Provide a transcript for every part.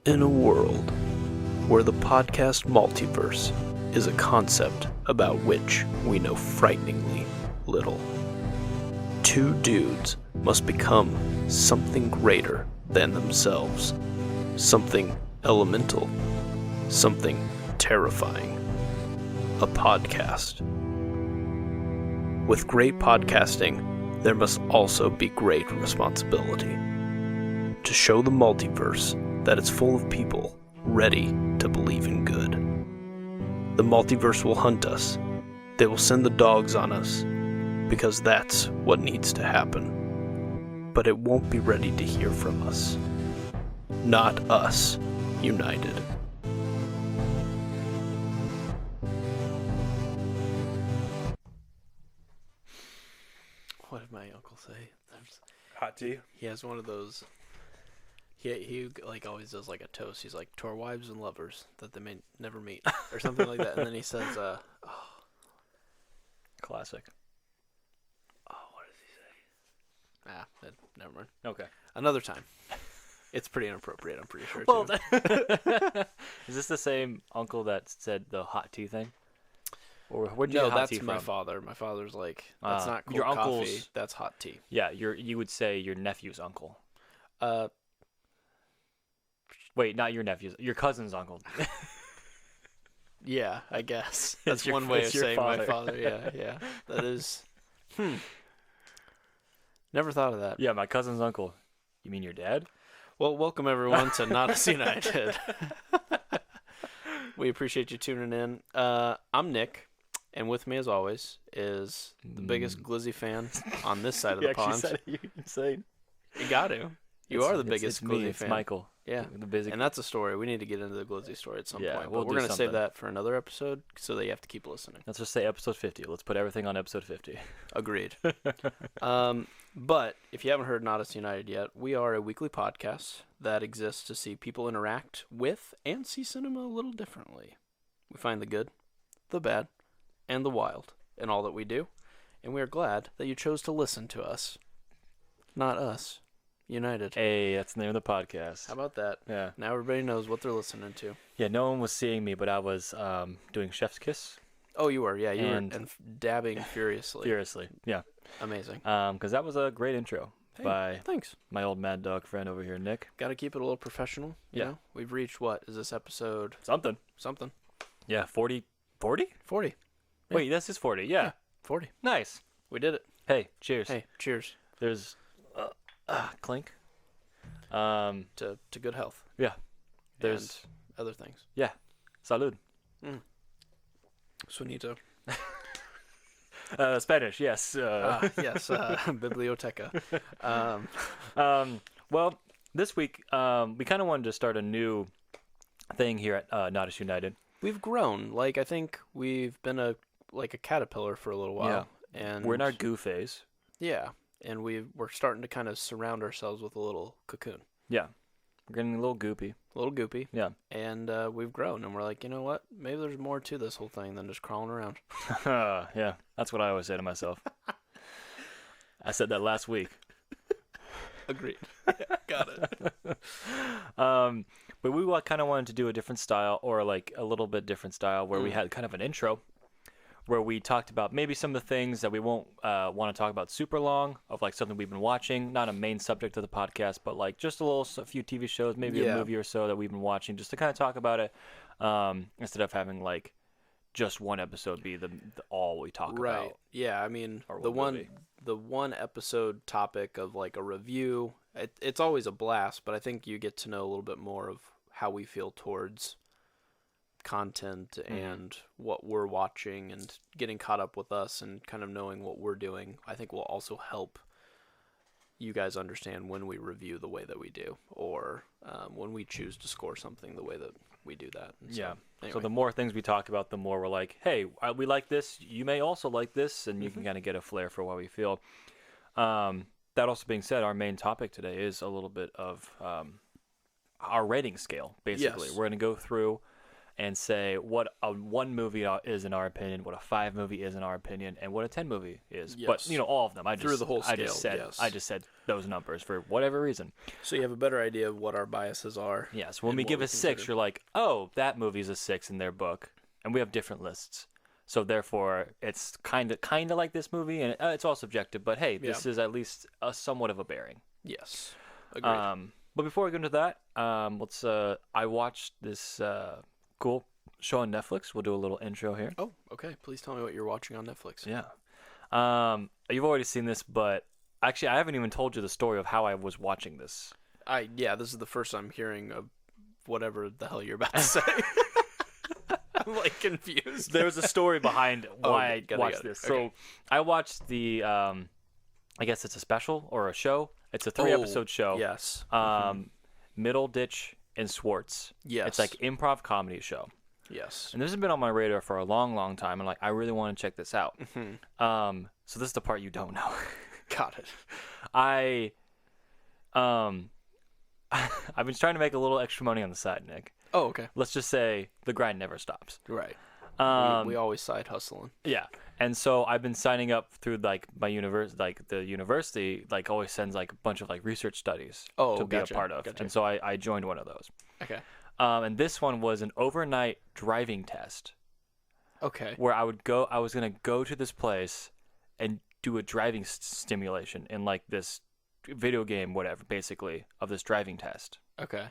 In a world where the podcast multiverse is a concept about which we know frighteningly little, two dudes must become something greater than themselves, something elemental, something terrifying, a podcast. With great podcasting, there must also be great responsibility. To show the multiverse that it's full of people ready to believe in good. The multiverse will hunt us. They will send the dogs on us, because that's what needs to happen. But it won't be ready to hear from us. Not us, united. What did my uncle say? Hot tea? He has one of those. He like always does like a toast. He's like, to our wives and lovers that they may never meet, or something like that. And then he says, Classic. Oh, what does he say? Never mind. Okay. Another time. It's pretty inappropriate, I'm pretty sure, Well, too. Is this the same uncle that said the hot tea thing? Or where'd you No, get hot that's tea my from? father. My father's like, that's not cold your coffee, uncle's... that's hot tea. Yeah, you would say your nephew's uncle. Wait, not your nephew's. Your cousin's uncle. Yeah, I guess. That's your- one way of it's your saying father. my father. Yeah. That is... Never thought of that. Yeah, my cousin's uncle. You mean your dad? Well, welcome everyone to Not Us United. We appreciate you tuning in. I'm Nick, and with me, as always, is the biggest Glizzy fan on this side of the pond. Said it. You're insane. You got to. You are the biggest it's Glizzy me, it's fan. Michael. Yeah, The busy. and that's a story. We need to get into the Glizzy story at some Yeah, point. we'll But we're do going to save something. that for another episode, so that you have to keep listening. Let's just say episode 50. Let's put everything on episode 50. Agreed. But if you haven't heard Not Us United yet, we are a weekly podcast that exists to see people interact with and see cinema a little differently. We find the good, the bad, and the wild in all that we do, and we are glad that you chose to listen to us. Not us. United. Hey, that's the name of the podcast. How about that? Yeah. Now everybody knows what they're listening to. Yeah, no one was seeing me, but I was doing Chef's Kiss. Oh, you were. Yeah, you And- were dabbing furiously. Furiously. Yeah. Amazing. Because that was a great intro by Thanks. my old mad dog friend over here, Nick. Got to keep it a little professional. You Yeah. know? We've reached, what? Is this episode Something. something? Yeah, 40. 40? 40. Yeah. Wait, this is 40. Yeah. 40. Nice. We did it. Hey, cheers. Hey, cheers There's clink. to good health. Yeah. There's and other things. salud. Suanito. Spanish, yes. Yes, biblioteca. Well, this week we kind of wanted to start a new thing here at Not Us United. We've grown. Like, I think we've been a caterpillar for a little while. Yeah. And we're in our goo phase. Yeah. And we're starting to kind of surround ourselves with a little cocoon. Yeah. We're getting a little goopy. A little goopy. Yeah. And we've grown. And we're like, you know what? Maybe there's more to this whole thing than just crawling around. Yeah. That's what I always say to myself. I said that last week. Agreed. Got it. But we kind of wanted to do a different style, or like a little bit different style, where we had kind of an intro where we talked about maybe some of the things that we won't want to talk about super long, of like something we've been watching, not a main subject of the podcast, but like just a few TV shows, maybe a movie or so that we've been watching, just to kind of talk about it, instead of having like just one episode be the all we talk Right. about. Yeah, I mean, Or the what movie. one episode topic of like a review, it's always a blast, but I think you get to know a little bit more of how we feel towards content and what we're watching, and getting caught up with us and kind of knowing what we're doing. I think will also help you guys understand when we review the way that we do, or when we choose to score something the way that we do that. And so, Yeah. anyway. So the more things we talk about, the more we're like, hey, we like this. You may also like this, and you can kind of get a flair for what we feel. That also being said, our main topic today is a little bit of our rating scale, basically. Yes. We're going to go through and say what a 1 movie is in our opinion, what a 5 movie is in our opinion, and what a 10 movie is. Yes. But all of them. Through the whole scale, I just said those numbers for whatever reason. So you have a better idea of what our biases are. Yeah. So when we give a 6, you're like, oh, that movie's a 6 in their book, and we have different lists. So therefore, it's kind of like this movie, and it's all subjective. But hey, this is at least a somewhat of a bearing. Yes. Agreed. But before we go into that, let's. I watched this cool show on Netflix. We'll do a little intro here. Oh, okay. Please tell me what you're watching on Netflix. Yeah. You've already seen this, but actually, I haven't even told you the story of how I was watching this. This is the first I'm hearing of whatever the hell you're about to say. I'm like confused. There's a story behind why I watched this. Okay. So I watched the. I guess it's a special or a show. It's a 3-episode show. Yes. Middle Ditch and Schwartz. Yes. It's like improv comedy show. Yes. And this has been on my radar for a long, long time. And like, I really want to check this out. Mm-hmm. So this is the part you don't know. Got it. I've been trying to make a little extra money on the side, Nick. Oh, okay. Let's just say the grind never stops. Right. We always side hustling. Yeah. And so I've been signing up through like my the university like always sends like a bunch of like research studies to be a part of. Gotcha. And so I joined one of those. Okay. And this one was an overnight driving test. Okay. Where I was going to go to this place and do a driving stimulation in like this video game, whatever, basically, of this driving test. Okay.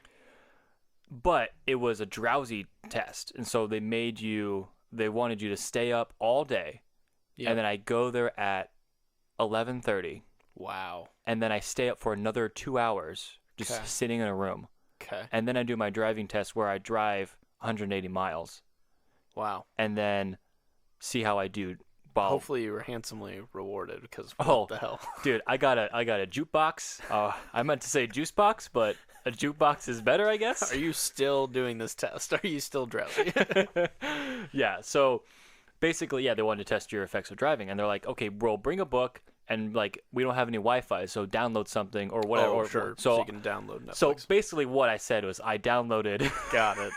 But it was a drowsy test. And so they wanted you to stay up all day. Yep. And then I go there at 11:30. Wow. And then I stay up for another 2 hours just sitting in a room. Okay. And then I do my driving test where I drive 180 miles. Wow. And then see how I do. Hopefully you were handsomely rewarded because what the hell? Dude, I got a jukebox. I meant to say juice box, but a jukebox is better, I guess. Are you still doing this test? Are you still drowsy? Yeah, so basically, they wanted to test your effects of driving. And they're like, okay, bro, bring a book. And, like, we don't have any Wi-Fi, so download something or whatever. Oh, sure. So you can download Netflix. So basically what I said was I downloaded. Got it.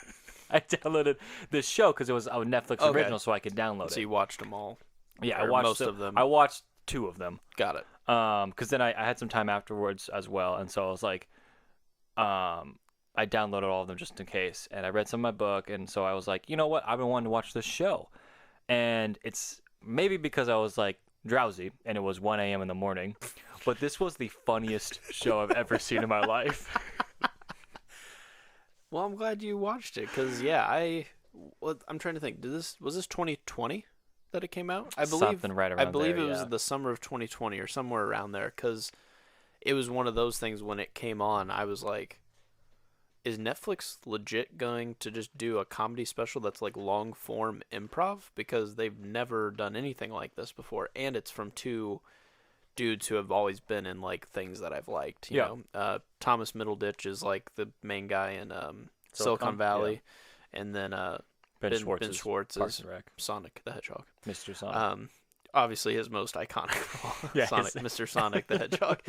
I downloaded this show because it was a Netflix original, so I could download it. So you watched them all. Yeah, I watched most of them. I watched 2 of them. Got it. Because then I had some time afterwards as well, and so I was like, I downloaded all of them just in case, and I read some of my book, and so I was like, you know what, I've been wanting to watch this show, and it's maybe because I was like drowsy and it was 1 a.m. in the morning, but this was the funniest show I've ever seen in my life. Well, I'm glad you watched it because I'm trying to think. Was this 2020? That it came out? I believe something right around I believe there, it was the summer of 2020 or somewhere around there because it was one of those things when it came on. I was like, is Netflix legit going to just do a comedy special that's like long form improv? Because they've never done anything like this before, and it's from 2 dudes who have always been in like things that I've liked. You know, Thomas Middleditch is like the main guy in Silicon Valley, and then Ben Schwartz is Sonic the Hedgehog. Mr. Sonic. Obviously his most iconic role. Sonic, Mr. Sonic the Hedgehog.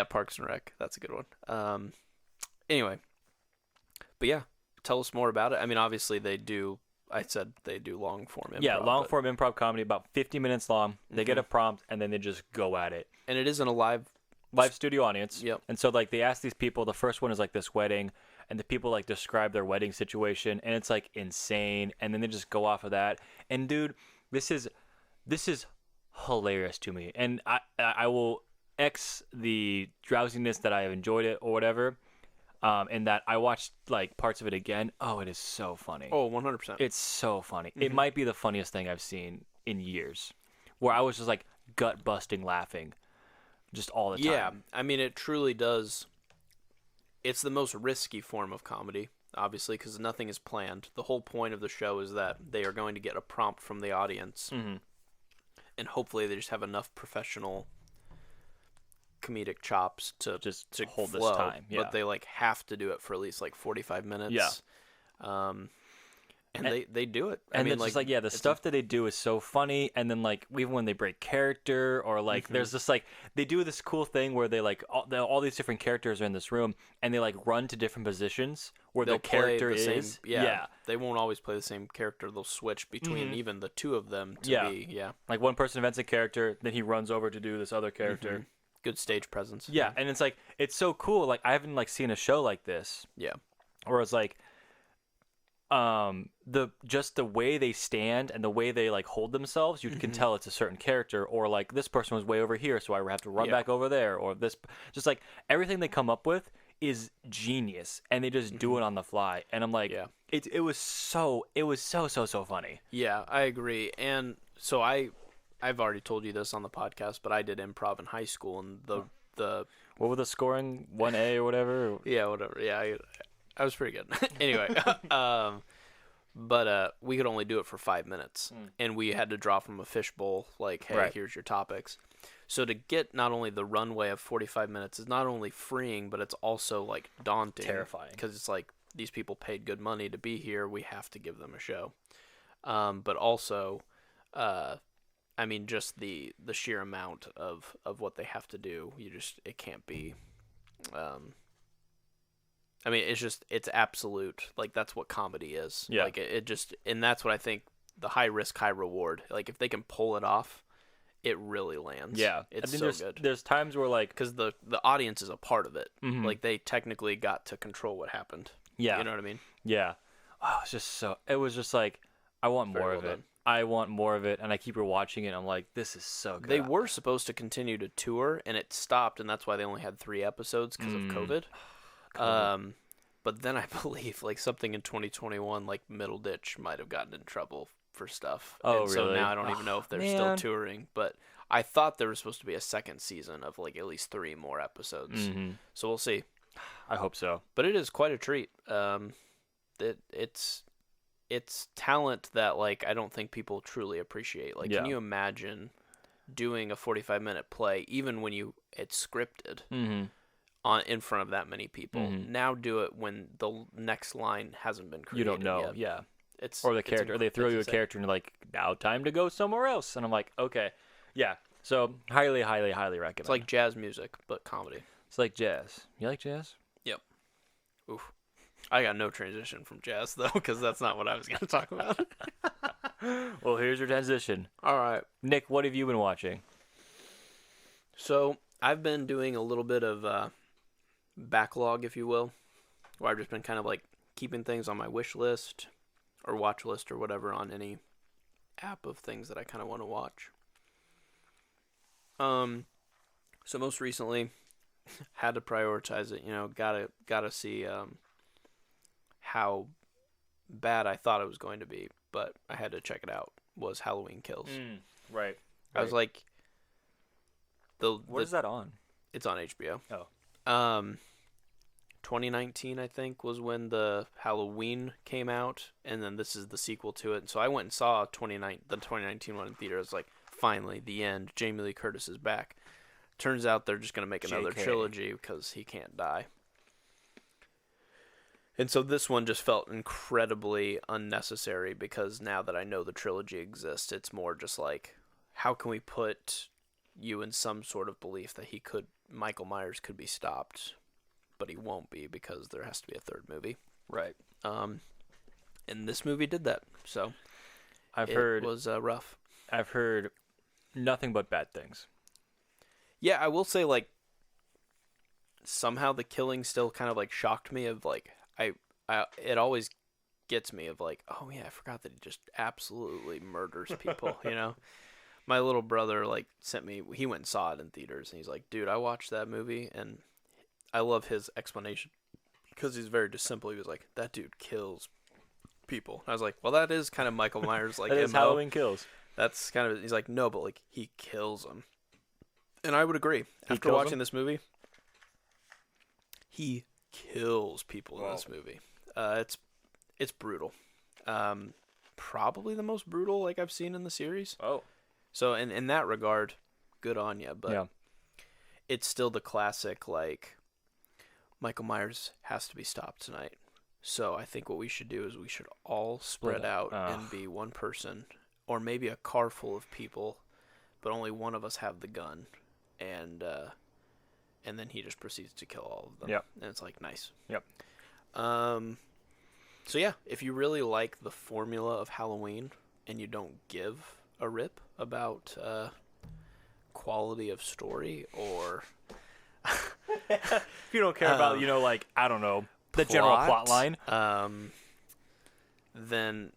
Parks and Rec. That's a good one. Anyway. But yeah, tell us more about it. I mean, obviously they do long form improv. Yeah, long form improv comedy, about 50 minutes long. They get a prompt and then they just go at it. And it isn't a live studio audience. Yep. And so like they ask these people, the first one is like this wedding, and the people like describe their wedding situation, and it's like insane, and then they just go off of that. And dude, this is hilarious to me. And I will X the drowsiness that I have enjoyed it or whatever. And that I watched like parts of it again. Oh, it is so funny. Oh, 100%. It's so funny. It might be the funniest thing I've seen in years, where I was just like gut busting laughing just all the time. Yeah, I mean, it truly does. It's the most risky form of comedy, obviously, because nothing is planned. The whole point of the show is that they are going to get a prompt from the audience, and hopefully they just have enough professional comedic chops to hold flow, this time. Yeah. But they like have to do it for at least like 45 minutes. Yeah. And they do it. I mean, it's just like, yeah, the stuff that they do is so funny. And then, like, even when they break character, or like, there's just like, they do this cool thing where they like all these different characters are in this room, and they like run to different positions where the character is. Yeah, they won't always play the same character. They'll switch between even the two of them to be. Like, one person invents a character, then he runs over to do this other character. Good stage presence. Yeah, and it's like, it's so cool. Like, I haven't like seen a show like this. Yeah, where it's like, the way they stand and the way they like hold themselves, you can tell it's a certain character, or like, this person was way over here, so I have to run back over there, or this, just like everything they come up with is genius, and they just do it on the fly, and I'm like, it was so funny. Yeah, I agree. And so I've already told you this on the podcast, but I did improv in high school, and the what was the scoring, 1A or whatever? Yeah, whatever. Yeah, I was pretty good. Anyway, but we could only do it for 5 minutes, and we had to draw from a fishbowl, like, hey, here's your topics. So to get not only the runway of 45 minutes is not only freeing, but it's also like daunting. Terrifying. Because it's like, these people paid good money to be here. We have to give them a show. But also, I mean, just the sheer amount of what they have to do, it can't be, I mean, it's absolute, like, that's what comedy is. Yeah. Like, and that's what I think, the high risk, high reward. Like, if they can pull it off, it really lands. Yeah. It's good. There's times where, like, because the audience is a part of it. Like, they technically got to control what happened. Yeah. You know what I mean? Yeah. Oh, it was just like, I want more of it. I want more of it, and I keep rewatching it, and I'm like, this is so good. They were supposed to continue to tour, and it stopped, and that's why they only had 3 episodes because of COVID. But then I believe, like, something in 2021, like, Middle Ditch might have gotten in trouble for stuff. Oh, and really? So now I don't even know if they're still touring. But I thought there was supposed to be a second season of, like, at least 3 more episodes. So we'll see. I hope so. But it is quite a treat. It's talent that, like, I don't think people truly appreciate. Like, can you imagine doing a 45-minute play, even when it's scripted, in front of that many people? Now do it when the next line hasn't been created. You don't know. Yet. Yeah. Or the character, or they throw you a character and you're like, now time to go somewhere else. And I'm like, okay. Yeah. So highly, highly, highly recommend. It's like jazz music, but comedy. It's like jazz. You like jazz? Yep. Oof. I got no transition from jazz, though, because that's not what I was going to talk about. Well, here's your transition. All right. Nick, what have you been watching? So I've been doing a little bit of backlog, if you will, where I've just been kind of like keeping things on my wish list or watch list or whatever on any app of things that I kind of want to watch. So most recently, had to prioritize it. You know, gotta see how bad I thought it was going to be, but I had to check it out. Was Halloween Kills? Right. I was like, what is that on? It's on HBO. Oh. 2019, I think, was when the Halloween came out, and then this is the sequel to it. And so I went and saw the 2019 one in theater. I was like, finally, the end. Jamie Lee Curtis is back. Turns out they're just going to make another trilogy because he can't die. And so this one just felt incredibly unnecessary because now that I know the trilogy exists, it's more just like, how can we put you in some sort of belief that Michael Myers could be stopped, but he won't be because there has to be a third movie. Right. And this movie did that. So it was rough. I've heard nothing but bad things. Yeah, I will say, like, somehow the killing still kind of like shocked me. Of like, it always gets me of like, oh yeah, I forgot that he just absolutely murders people. You know, my little brother like sent me. He went and saw it in theaters, and he's like, dude, I watched that movie, and I love his explanation because he's very just simple. He was like, that dude kills people. And I was like, well, that is kind of Michael Myers, like, that is Halloween Kills. That's kind of, he's like, no, but like he kills them. And I would agree. After watching this movie, he kills people in this movie. It's brutal. Probably the most brutal like I've seen in the series. Oh. So in that regard, good on you. But it's still the classic, like, Michael Myers has to be stopped tonight. So I think what we should do is we should all spread out and be one person, or maybe a car full of people, but only one of us have the gun, and then he just proceeds to kill all of them. Yep. And it's like, nice. Yep. So yeah, if you really like the formula of Halloween and you don't give a rip about quality of story or If you don't care about, like, I don't know, the general plot line, then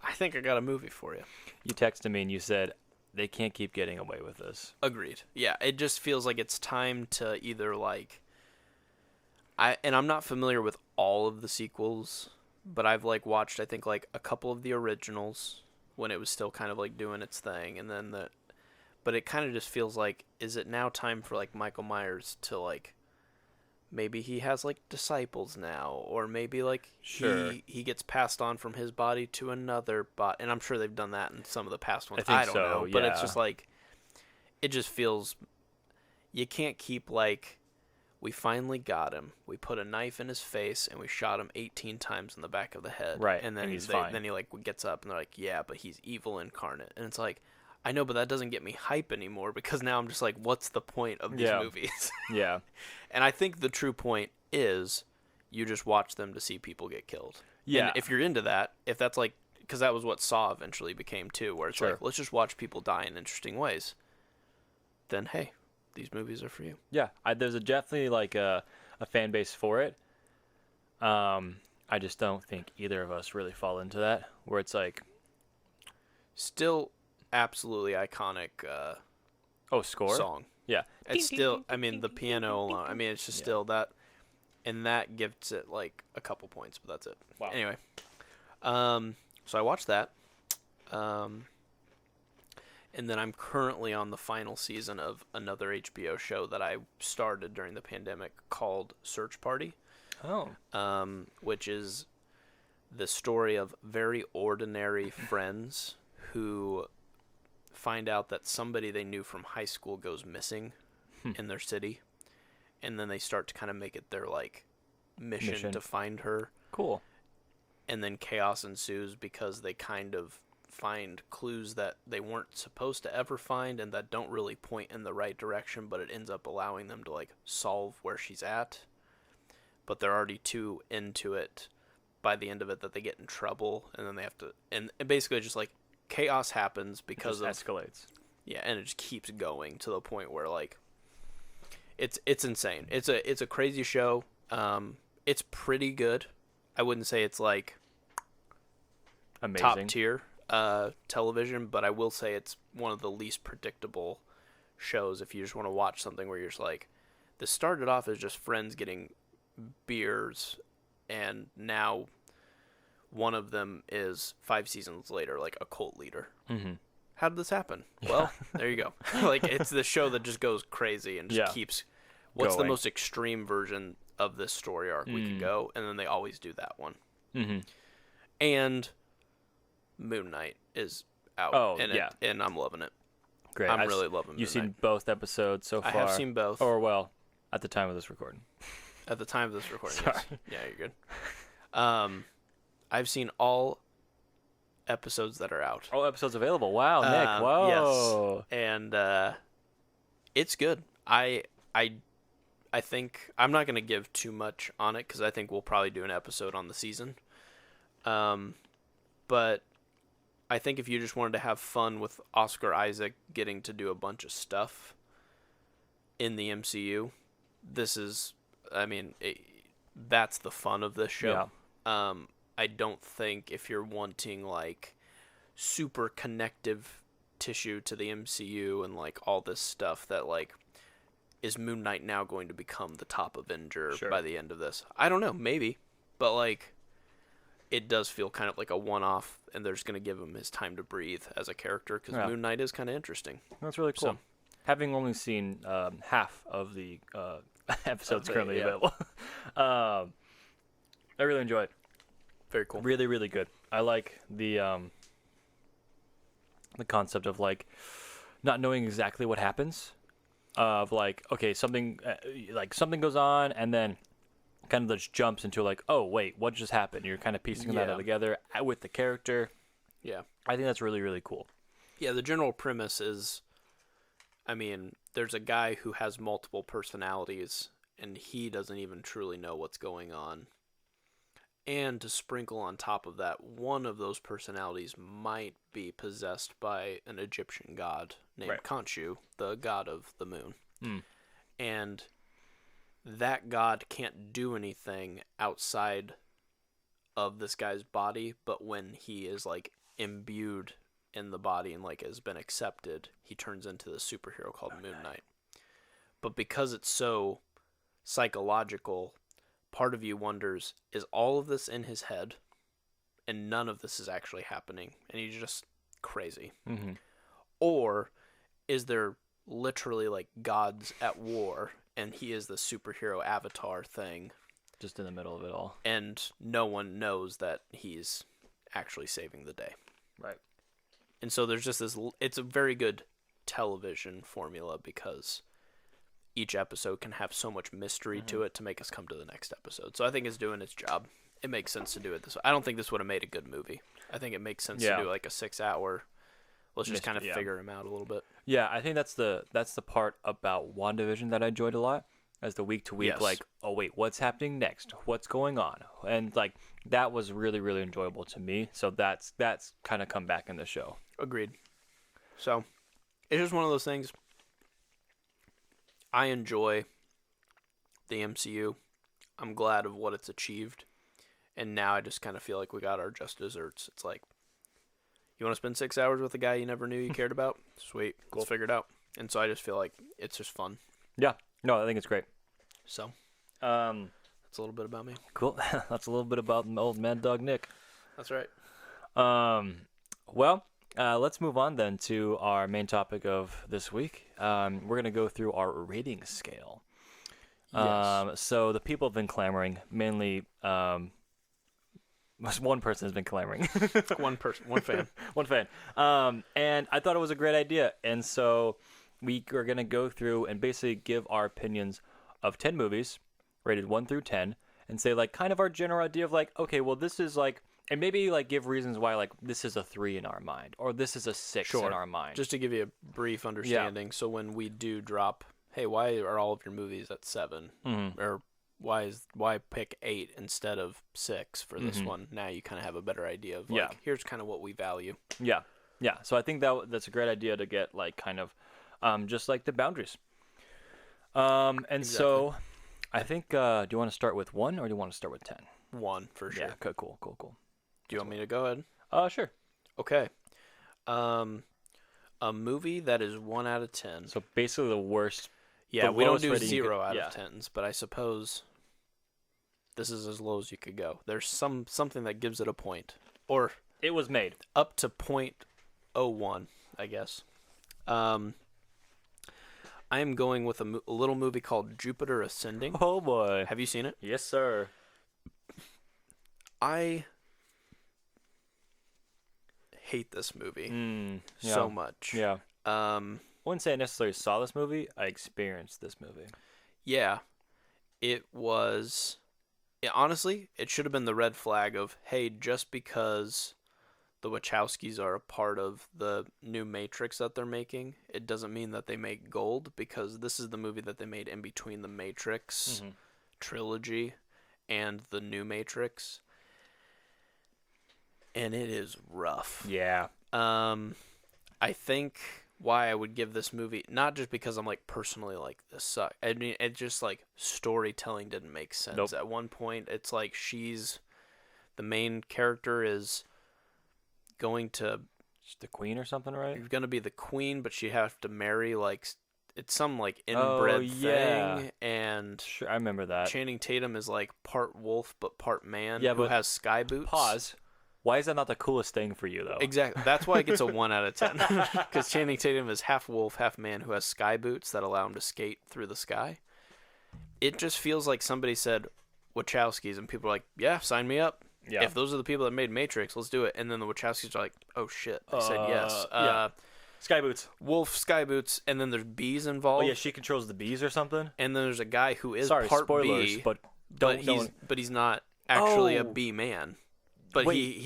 I think I got a movie for you. you texted me and you said they can't keep getting away with this. Agreed. Yeah, it just feels like it's time to either like I'm not familiar with all of the sequels, but I've like watched I think like a couple of the originals when it was still kind of like doing its thing, and then but it kind of just feels like, is it now time for like Michael Myers to like maybe he has like disciples now, or maybe like Sure. he gets passed on from his body to another body, and I'm sure they've done that in some of the past ones. I think I don't so, know, but it's yeah. just like it just feels you can't keep like, we finally got him. We put a knife in his face and we shot him 18 times in the back of the head. Right, and then and he's fine. then he like gets up and they're like, yeah, but he's evil incarnate, and it's like, I know, but that doesn't get me hype anymore, because now I'm just like, what's the point of these movies? Yeah. And I think the true point is you just watch them to see people get killed. Yeah. And if you're into that, if that's like, because that was what Saw eventually became too, where it's Sure. like, let's just watch people die in interesting ways, then hey, these movies are for you. Yeah, there's definitely like a fan base for it. I just don't think either of us really fall into that, where it's like, Still absolutely iconic score? song. Yeah. It's still, I mean, the piano alone, I mean, it's just still that, and that gives it like a couple points, but that's it. Wow. Anyway, so I watched that, and then I'm currently on the final season of another HBO show that I started during the pandemic called Search Party, which is the story of very ordinary friends who find out that somebody they knew from high school goes missing in their city, and then they start to kind of make it their like mission to find her. Cool. And then chaos ensues because they kind of find clues that they weren't supposed to ever find and that don't really point in the right direction, but it ends up allowing them to like solve where she's at. But they're already too into it by the end of it that they get in trouble, and then they have to, and basically just like chaos happens because It just escalates. Yeah, and it just keeps going to the point where like it's insane. It's a crazy show. It's pretty good. I wouldn't say it's like Amazing. top tier television, but I will say it's one of the least predictable shows if you just want to watch something where you're just like, this started off as just friends getting beers, and now one of them is 5 seasons later like a cult leader. Mm-hmm. How did this happen? Well, there you go. Like, it's the show that just goes crazy and just keeps, what's the going. most extreme version of this story arc we could go, and then they always do that one. Mm-hmm. And Moon Knight is out, and I'm loving it. Great. I'm really loving Moon You've Knight. seen both episodes so far? I have seen both. Or, well, at the time of this recording. At the time of this recording, Sorry. yes. Yeah, you're good. I've seen all episodes that are out. All episodes available. Wow, Nick. Whoa. Yes. And it's good. I think I'm not going to give too much on it because I think we'll probably do an episode on the season. But I think if you just wanted to have fun with Oscar Isaac getting to do a bunch of stuff in the MCU, this is, I mean, that's the fun of this show. Yeah. I don't think if you're wanting like super connective tissue to the MCU and like all this stuff that like, is Moon Knight now going to become the top Avenger by the end of this? I don't know, maybe, but like it does feel kind of like a one-off, and they're just going to give him his time to breathe as a character because Moon Knight is kind of interesting. That's really cool. So, having only seen half of the episodes currently available, I really enjoy it. Very cool. Really, really good. I like the concept of like not knowing exactly what happens. Of like, okay, something goes on, and then kind of just jumps into like, oh wait, what just happened? You're kind of piecing that all together with the character. Yeah, I think that's really, really cool. Yeah, the general premise is, I mean, there's a guy who has multiple personalities, and he doesn't even truly know what's going on. And to sprinkle on top of that, one of those personalities might be possessed by an Egyptian god named Khonshu, the god of the moon. And that god can't do anything outside of this guy's body, but when he is like imbued in the body and like has been accepted, he turns into the superhero called Moon Knight. But because it's so psychological, part of you wonders, is all of this in his head and none of this is actually happening and he's just crazy? Or is there literally like gods at war and he is the superhero avatar thing just in the middle of it all, and no one knows that he's actually saving the day? Right. And so there's just this, it's a very good television formula because each episode can have so much mystery to it to make us come to the next episode. So I think it's doing its job. It makes sense to do it this way. I don't think this would have made a good movie. I think it makes sense to do like a 6-hour, let's just kind of figure him out a little bit. Yeah, I think that's the part about WandaVision that I enjoyed a lot, as the week to week, like, oh wait, what's happening next? What's going on? And like that was really, really enjoyable to me. So that's kind of come back in the show. Agreed. So it's just one of those things. I enjoy the MCU. I'm glad of what it's achieved. And now I just kind of feel like we got our just desserts. It's like, you want to spend 6 hours with a guy you never knew you cared about? Sweet. Cool. Let's figure it out. And so I just feel like it's just fun. Yeah. No, I think it's great. So, that's a little bit about me. Cool. That's a little bit about old Mad Dog Nick. That's right. Well, let's move on then to our main topic of this week. We're going to go through our rating scale. Yes. So the people have been clamoring, mainly one person has been clamoring. One person, one fan. One fan. And I thought it was a great idea. And so we are going to go through and basically give our opinions of 10 movies, rated 1 through 10, and say like kind of our general idea of like, okay, well this is like, and maybe like give reasons why like this is a 3 in our mind or this is a 6 in our mind. Just to give you a brief understanding. So when we do drop, hey, why are all of your movies at 7? Or why pick 8 instead of 6 for this one? Now you kind of have a better idea of like, here's kind of what we value. Yeah. So I think that's a great idea to get like kind of just like the boundaries. And so I think, do you want to start with 1 or do you want to start with 10? 1 for sure. Yeah. Okay, cool. Do you want me to go ahead? Sure. Okay. A movie that is 1 out of 10. So basically the worst. Yeah, the we don't lowest do rating 0 out of 10s, but I suppose this is as low as you could go. There's something that gives it a point, or it was made up to .01, I guess. I am going with a little movie called Jupiter Ascending. Oh boy, have you seen it? Yes, sir. I hate this movie so much. Yeah. I wouldn't say I necessarily saw this movie. I experienced this movie. Yeah. It was... honestly, it should have been the red flag of, hey, just because the Wachowskis are a part of the new Matrix that they're making, it doesn't mean that they make gold, because this is the movie that they made in between the Matrix trilogy and the new Matrix. And it is rough. Yeah. I think why I would give this movie, not just because I'm like personally like this sucks. I mean, it just like storytelling didn't make sense. Nope. At one point, it's like the main character is going to, she's the queen or something, right? You're going to be the queen, but she have to marry like, it's some like inbred thing. And sure, I remember that. Channing Tatum is like part wolf but part man, yeah, who has sky boots. Pause. Why is that not the coolest thing for you, though? Exactly. That's why it gets a 1 out of 10. Because Channing Tatum is half wolf, half man, who has sky boots that allow him to skate through the sky. It just feels like somebody said Wachowskis, and people are like, yeah, sign me up. Yeah. If those are the people that made Matrix, let's do it. And then the Wachowskis are like, oh, shit. They said yes. Yeah. Sky boots. Wolf, sky boots, and then there's bees involved. Oh, yeah, she controls the bees or something? And then there's a guy who is part spoilers, B. But but he's not actually a bee man. But Wait.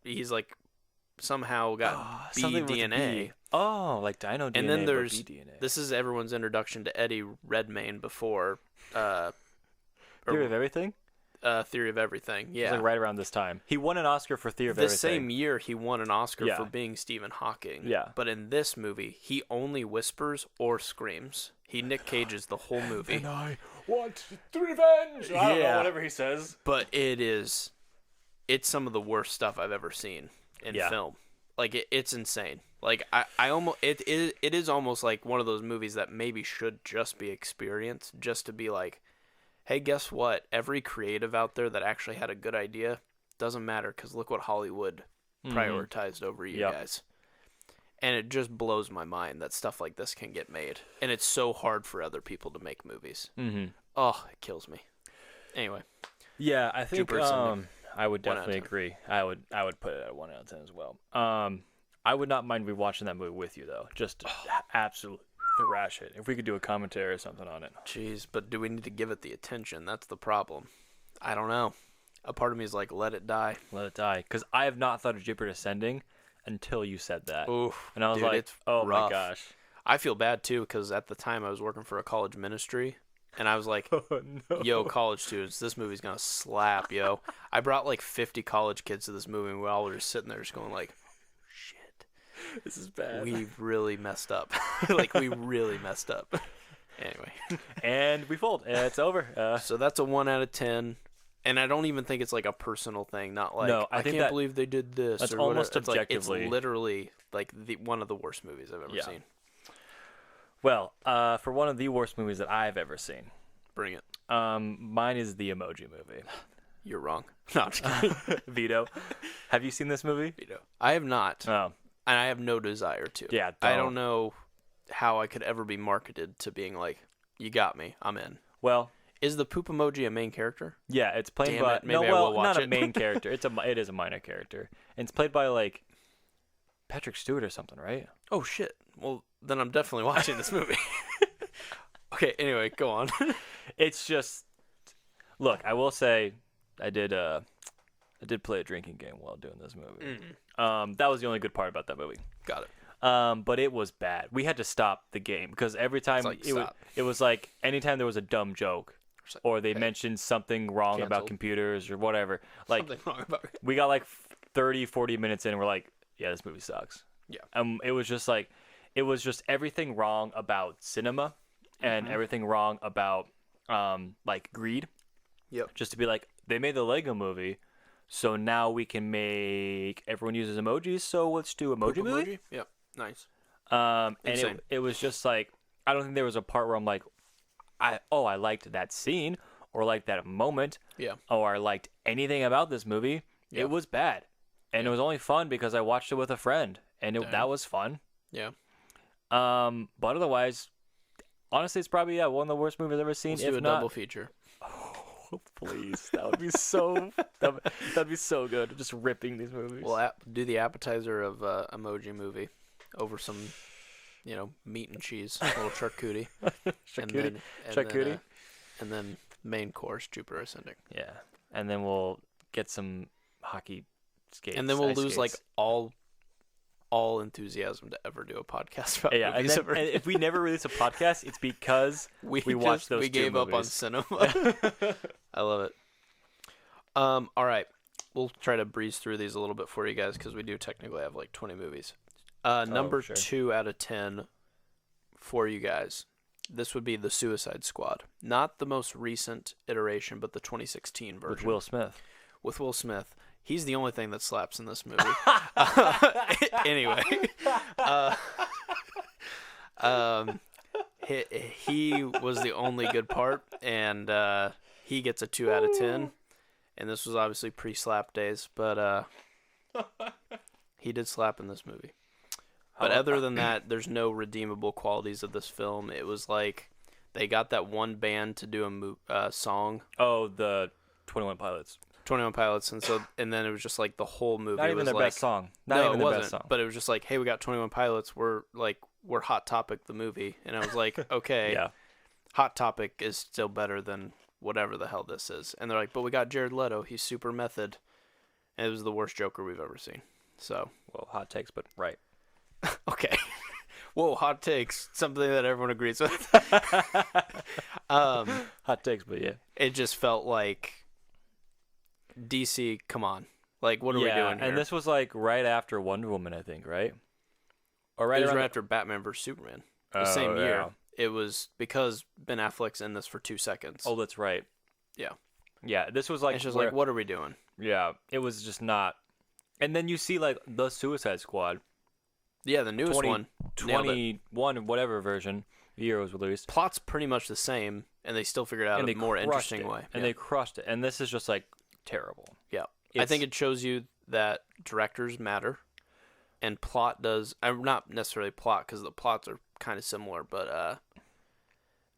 he's like somehow got bee something with a DNA. bee. Oh, like dino DNA, And then but there's bee DNA. this is everyone's introduction to Eddie Redmayne before Theory of Everything? Theory of Everything. Yeah. It was like right around this time. He won an Oscar for Theory of Everything. The same year he won an Oscar Yeah. for being Stephen Hawking. Yeah. But in this movie, he only whispers or screams. He Nick Cages the whole movie. And I want revenge. I don't know, whatever he says. But it's some of the worst stuff I've ever seen in film. Like it's insane. Like I almost it is almost like one of those movies that maybe should just be experienced, just to be like, hey, guess what? Every creative out there that actually had a good idea doesn't matter, because look what Hollywood prioritized over you guys. And it just blows my mind that stuff like this can get made. And it's so hard for other people to make movies. Mm-hmm. Oh, it kills me. Anyway. Yeah, I think I would 1 out of definitely 10. agree. I would put it at 1 out of 10 as well. I would not mind rewatching that movie with you, though. Just absolutely thrash it. If we could do a commentary or something on it. Jeez, but do we need to give it the attention? That's the problem. I don't know. A part of me is like, let it die. Let it die. Because I have not thought of Jupiter Ascending until you said that. Oof, and I was dude, like, it's oh rough. my gosh. I feel bad, too, because at the time I was working for a college ministry. And I was like, yo, college students, this movie's going to slap, yo. I brought like 50 college kids to this movie, and we all were just sitting there just going like, shit. This is bad. We really messed up. Like, we really messed up. Anyway. And we fold. It's over. So that's a 1 out of 10. And I don't even think it's like a personal thing. Not like, No, I think can't that- believe they did this. that's or almost whatever. It's like, objectively- it's literally like one of the worst movies I've ever seen. Well, for one of the worst movies that I've ever seen, Bring it. mine is the Emoji Movie. You're wrong. No, I'm just kidding. Vito, have you seen this movie? Vito. I have not. Oh, And I have no desire to. Yeah, I don't. don't know how I could ever be marketed to being like, you got me, I'm in. well, Is the poop emoji a main character? yeah, it's played Damn by it, maybe I will watch not a it. main character. It is a minor character, and it's played by like Patrick Stewart or something, right? Oh shit. Well, then I'm definitely watching this movie. Okay, anyway, go on. It's just, look, I will say, I did play a drinking game while doing this movie. That was the only good part about that movie. Got it. But it was bad. We had to stop the game because every time like, it was like anytime there was a dumb joke or they mentioned something wrong about Canceled. computers or whatever, like Something wrong about it. we got like 30, 40 minutes in and we're like, yeah, this movie sucks. Yeah. It was just everything wrong about cinema and everything wrong about like greed. Yep. Just to be like, they made the Lego movie, so now we can make everyone uses emojis, so let's do emoji movie. Yep. Nice. And Insane. it was just like, I don't think there was a part where I'm like, I liked that scene or liked that moment. Yeah. Or I liked anything about this movie. Yeah. It was bad. And it was only fun because I watched it with a friend and that was fun. Yeah. But otherwise, honestly, it's probably one of the worst movies I've ever seen. Let's if do a not, double feature. Oh, please, that would be so that'd be so good. Just ripping these movies. We'll do the appetizer of Emoji Movie over some, meat and cheese, a little charcuterie. Charcuterie. And then main course, Jupiter Ascending. Yeah, and then we'll get some hockey skates. And then we'll ice lose skates. like all enthusiasm to ever do a podcast about Yeah, and, movies. then, and if we never release a podcast, it's because we watched those. We two gave up on movies. cinema. I love it. All right, we'll try to breeze through these a little bit for you guys because we do technically have like 20 movies. Number sure. 2 out of 10 for you guys. This would be The Suicide Squad, not the most recent iteration, but the 2016 version With Will Smith. With Will Smith. He's the only thing that slaps in this movie. Anyway, he was the only good part, and he gets a 2 out of 10. And this was obviously pre-slap days, but he did slap in this movie. But other than that, there's no redeemable qualities of this film. It was like they got that one band to do a song. Oh, the 21 Pilots. 21 Pilots, and then it was just like the whole movie. Not even was their like, best song. Not no, even it their wasn't. best song. But it was just like, hey, we got 21 Pilots. We're Hot Topic the movie, and I was like, okay, Yeah. Hot Topic is still better than whatever the hell this is. And they're like, but we got Jared Leto. He's super method. And it was the worst Joker we've ever seen. So. Well, hot takes, but right. Okay. Whoa, hot takes. Something that everyone agrees with. Hot takes, but yeah. It just felt like DC, come on. Like, what are we doing here? And this was like right after Wonder Woman, I think, right? Or it was right after Batman vs. Superman. The same year. It was because Ben Affleck's in this for 2 seconds. Oh, that's right. Yeah. Yeah, this was like... It's just like, what are we doing? Yeah, it was just not... And then you see like the Suicide Squad. Yeah, the newest one. 21, whatever version, the year it was released. Plot's pretty much the same, and they still figured out a more interesting way. And they crushed it. And this is just like terrible. Yeah. I think it shows you that directors matter, and plot does... not necessarily plot, because the plots are kind of similar, but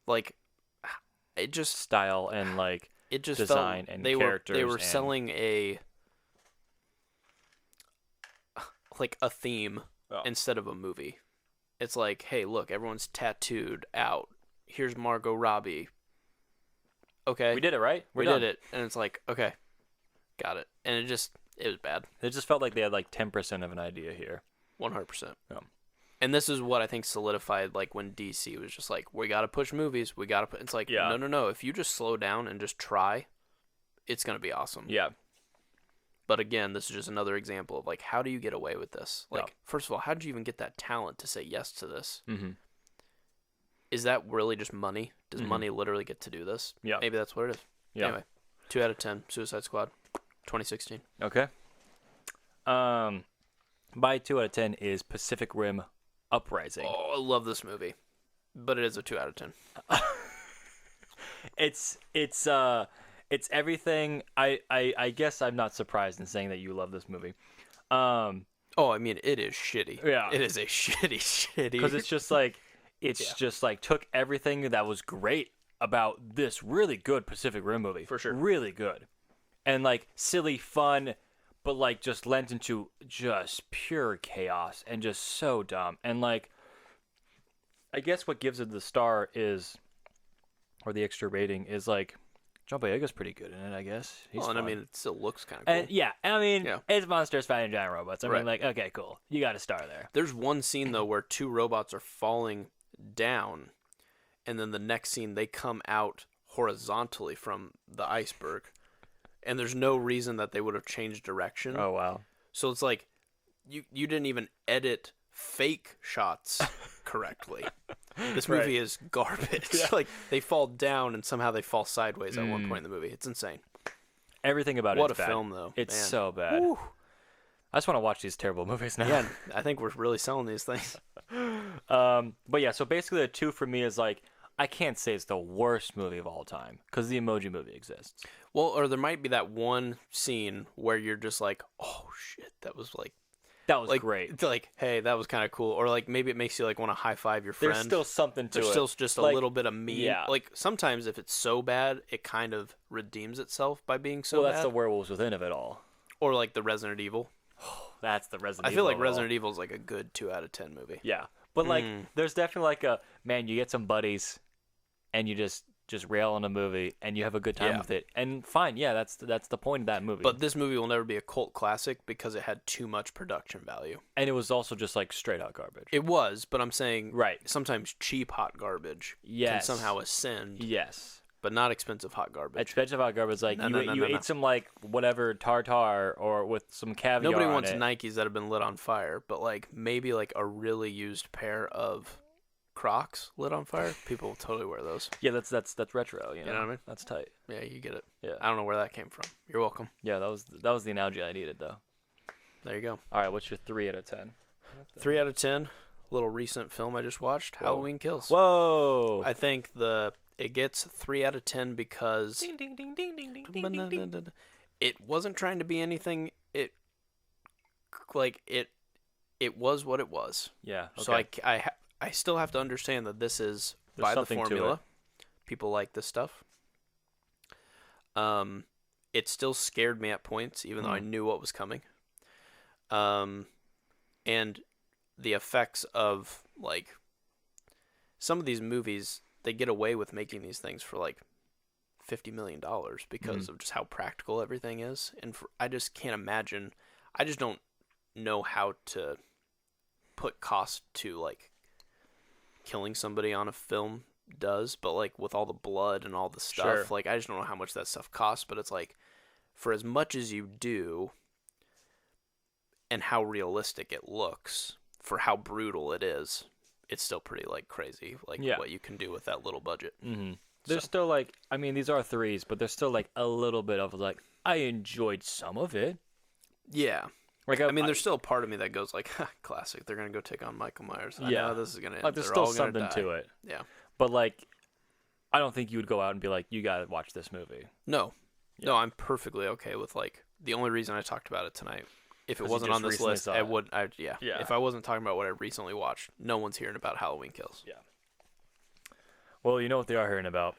like, it just... Style and like it just design felt and they characters. They were selling a theme instead of a movie. It's like, hey, look, everyone's tattooed out. Here's Margot Robbie. Okay. We did it, right? We did it. And it's like, okay, got it. And it was bad. It just felt like they had like 10% of an idea here. 100%. Yeah. And this is what I think solidified, like, when DC was just like, we got to push movies. We got to put... It's like, no. If you just slow down and just try, it's going to be awesome. Yeah. But again, this is just another example of, like, how do you get away with this? Like, first of all, how did you even get that talent to say yes to this? Mm-hmm. Is that really just money? Does money literally get to do this? Yeah. Maybe that's what it is. Yeah. Anyway, 2 out of 10, Suicide Squad, 2016. Okay. My 2 out of 10 is Pacific Rim Uprising. Oh, I love this movie. But it is a 2 out of 10. It's everything. I guess I'm not surprised in saying that you love this movie. Oh, I mean, it is shitty. Yeah. It is a shitty. Because it's just like, just like took everything that was great about this really good Pacific Rim movie. For sure. Really good. And like silly fun, but like just lent into just pure chaos and just so dumb. And like, I guess what gives it the star is, or the extra rating is like, John Boyega's pretty good in it, I guess. He's and fun. I mean, it still looks kind of cool. And it's monsters fighting giant robots. I mean, like, okay, cool. You got a star there. There's one scene, though, where 2 robots are falling down, and then the next scene, they come out horizontally from the iceberg, and there's no reason that they would have changed direction. Oh, wow. So it's like, you didn't even edit fake shots correctly. This movie is garbage. Yeah. Like, they fall down and somehow they fall sideways at one point in the movie. It's insane. Everything about it What is a bad. film, though. It's Man. so bad. Woo. I just want to watch these terrible movies now. Yeah, I think we're really selling these things. But yeah, so basically the 2 for me is like, I can't say it's the worst movie of all time because the Emoji Movie exists. Well, or there might be that one scene where you're just like, oh, shit, that was like... That was like, great. Like, hey, that was kind of cool. Or like maybe it makes you like want to high five your friend. There's still something to There's it. still just a like, little bit of meme. Yeah. Like sometimes if it's so bad, it kind of redeems itself by being so well, that's bad. the werewolves within of it all. Or like the Resident Evil. That's the Resident Evil. I feel like Resident Evil is like a good 2 out of 10 movie. Yeah. But like there's definitely like a, man, you get some buddies and you just rail on a movie and you have a good time with it. And fine, yeah, that's the point of that movie. But this movie will never be a cult classic because it had too much production value. And it was also just like straight out garbage. It was, but I'm saying right. Sometimes cheap hot garbage can Yes. somehow ascend. Yes. But not expensive hot garbage. Expensive hot garbage, like you ate some like whatever tartar or with some caviar. Nobody on wants it. Nikes that have been lit on fire, but like maybe like a really used pair of Crocs lit on fire. People will totally wear those. Yeah, that's retro. You know what I mean? That's tight. Yeah, you get it. Yeah. I don't know where that came from. You're welcome. Yeah, that was the analogy I needed though. There you go. All right, what's your 3 out of 10? 3 out of 10. Little recent film I just watched. Whoa. Halloween Kills. Whoa! I think it gets 3 out of 10 because Ding, ding, ding, ding, ding, ding, ding, ding, ding. it wasn't trying to be anything. It was what it was. Yeah. Okay. So I still have to understand that this is There's by the something to formula. it. People like this stuff. It still scared me at points, even though I knew what was coming. And the effects of like some of these movies, they get away with making these things for like $50 million because of just how practical everything is. And I just can't imagine. I just don't know how to put cost to like killing somebody on a film does, but like with all the blood and all the stuff, like I just don't know how much that stuff costs. But it's like, for as much as you do and how realistic it looks, for how brutal it is, it's still pretty like crazy, like what you can do with that little budget. There's still like, I mean, these are threes, but there's still like a little bit of like, I enjoyed some of it. Yeah. Like, I mean, there's still a part of me that goes like, classic. They're going to go take on Michael Myers. I know this is going to end. Like, there's They're still all something die. to it. Yeah. But like, I don't think you would go out and be like, you got to watch this movie. No. Yeah. No, I'm perfectly okay with like, the only reason I talked about it tonight, if it wasn't on this list, I would, yeah. If I wasn't talking about what I recently watched, no one's hearing about Halloween Kills. Yeah. Well, you know what they are hearing about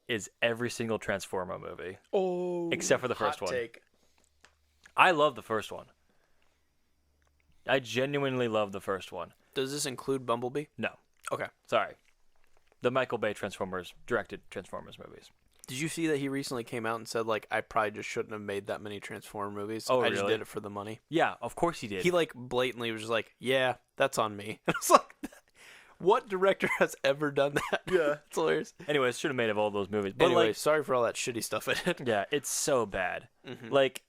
is every single Transformer movie. Oh, except for the first one. Take. I love the first one. I genuinely love the first one. Does this include Bumblebee? No. Okay. Sorry. The Michael Bay directed Transformers movies. Did you see that he recently came out and said, like, I probably just shouldn't have made that many Transformer movies. Oh, I really? just did it for the money. Yeah, of course he did. He, like, blatantly was just like, yeah, that's on me. I was like, what director has ever done that? Yeah. It's hilarious. Anyways, should have made of all those movies. But anyway, like, sorry for all that shitty stuff I did. Yeah, it's so bad. Mm-hmm. Like,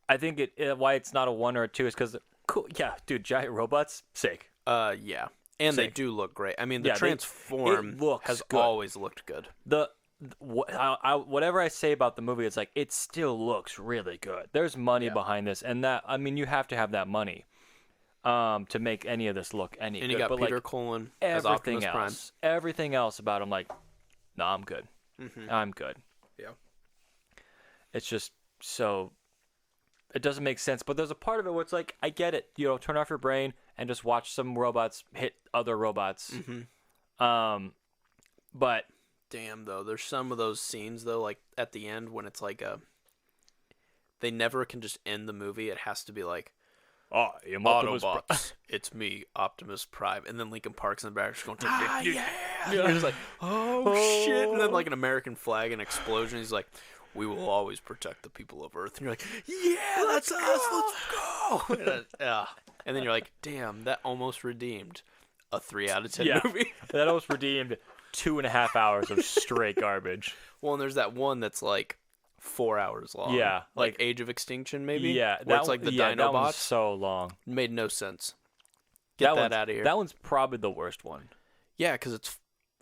I think why it's not a 1 or a 2 is because, cool, yeah, dude, giant robots, sick. Yeah. And sick. they do look great. I mean, the Transform has good. always looked good. Whatever I say about the movie, it's like, it still looks really good. There's money behind this, and that, I mean, you have to have that money to make any of this look any good. And you got but Peter like, Cullen as Optimus Prime. Everything else about him, like, no, I'm good. Mm-hmm. I'm good. Yeah. It's just so, it doesn't make sense. But there's a part of it where it's like, I get it. You know, turn off your brain and just watch some robots hit other robots. Mm-hmm. But damn, though, there's some of those scenes though, like at the end when it's like they never can just end the movie. It has to be like, Autobots, it's me, Optimus Prime, and then Linkin Park's in the back just going, yeah. You're just like, oh shit, and then like an American flag and explosion. He's like, we will always protect the people of Earth, and you're like, yeah, that's us, let's go. Yeah, and then you're like, damn, that almost redeemed a 3 out of 10 movie. That almost redeemed 2.5 hours of straight garbage. Well, and there's that one that's like 4 hours long. Yeah, like Age of Extinction, maybe. Yeah, where it's like the Dinobots. That one's so long. Made no sense. Get that out of here. That one's probably the worst one. Yeah, because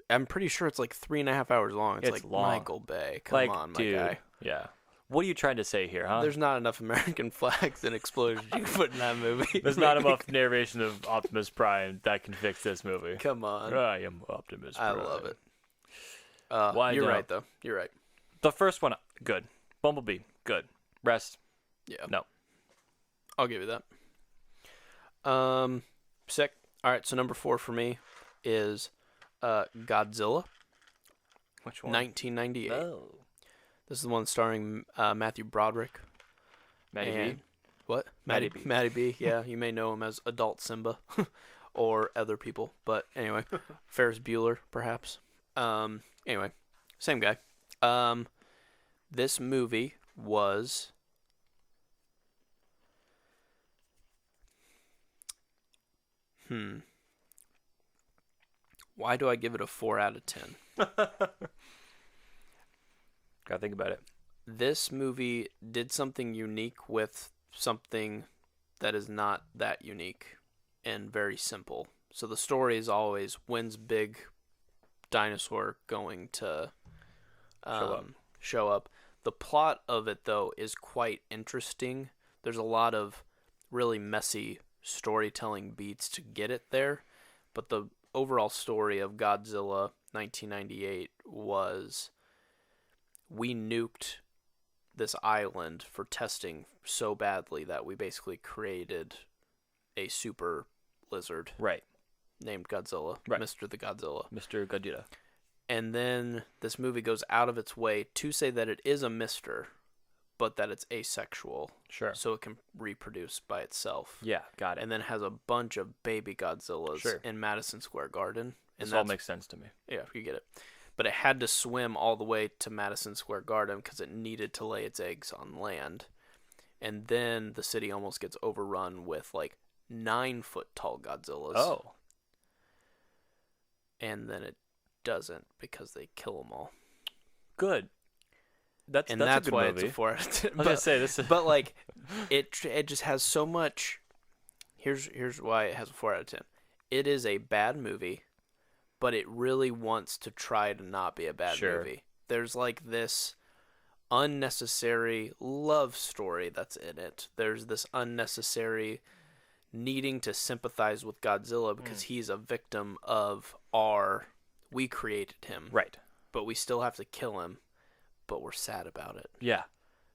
I'm pretty sure it's like 3.5 hours long. It's like long. Michael Bay. Come on, my guy. Yeah. What are you trying to say here, huh? There's not enough American flags and explosions you can put in that movie. There's not enough narration of Optimus Prime that can fix this movie. Come on. I am Optimus Prime. I love it. You're right, though. You're right. The first one, good. Bumblebee, good. Rest, no. I'll give you that. Sick. All right, so number 4 for me is Godzilla. Which one? 1998. Oh. This is the one starring Matthew Broderick. Matty B. What? Matty B. Matty B. Yeah, you may know him as Adult Simba or other people. But anyway, Ferris Bueller, perhaps. Anyway, same guy. This movie was... Why do I give it a 4 out of 10? Gotta think about it. This movie did something unique with something that is not that unique and very simple. So the story is always, when's big dinosaur going to show up? The plot of it, though, is quite interesting. There's a lot of really messy storytelling beats to get it there, but the overall story of Godzilla 1998 was, we nuked this island for testing so badly that we basically created a super lizard. Right. Named Godzilla. Right. Mr. the Godzilla. Mr. Godzilla. And then this movie goes out of its way to say that it is a Mr., but that it's asexual. Sure. So it can reproduce by itself. Yeah, got it. And then has a bunch of baby Godzillas in Madison Square Garden. And this all makes sense to me. Yeah, you get it. but it had to swim all the way to Madison Square Garden because it needed to lay its eggs on land. And then the city almost gets overrun with like 9-foot tall Godzillas. Oh. And then it doesn't because they kill them all. Good. That's and that's that's a good why movie. it's a 4 out of 10. I was gonna say this is... But like, it just has so much. Here's why it has a 4 out of 10. It is a bad movie, but it really wants to try to not be a bad movie. There's like this unnecessary love story that's in it. There's this unnecessary needing to sympathize with Godzilla because he's a victim of we created him. Right. But we still have to kill him, but we're sad about it. Yeah.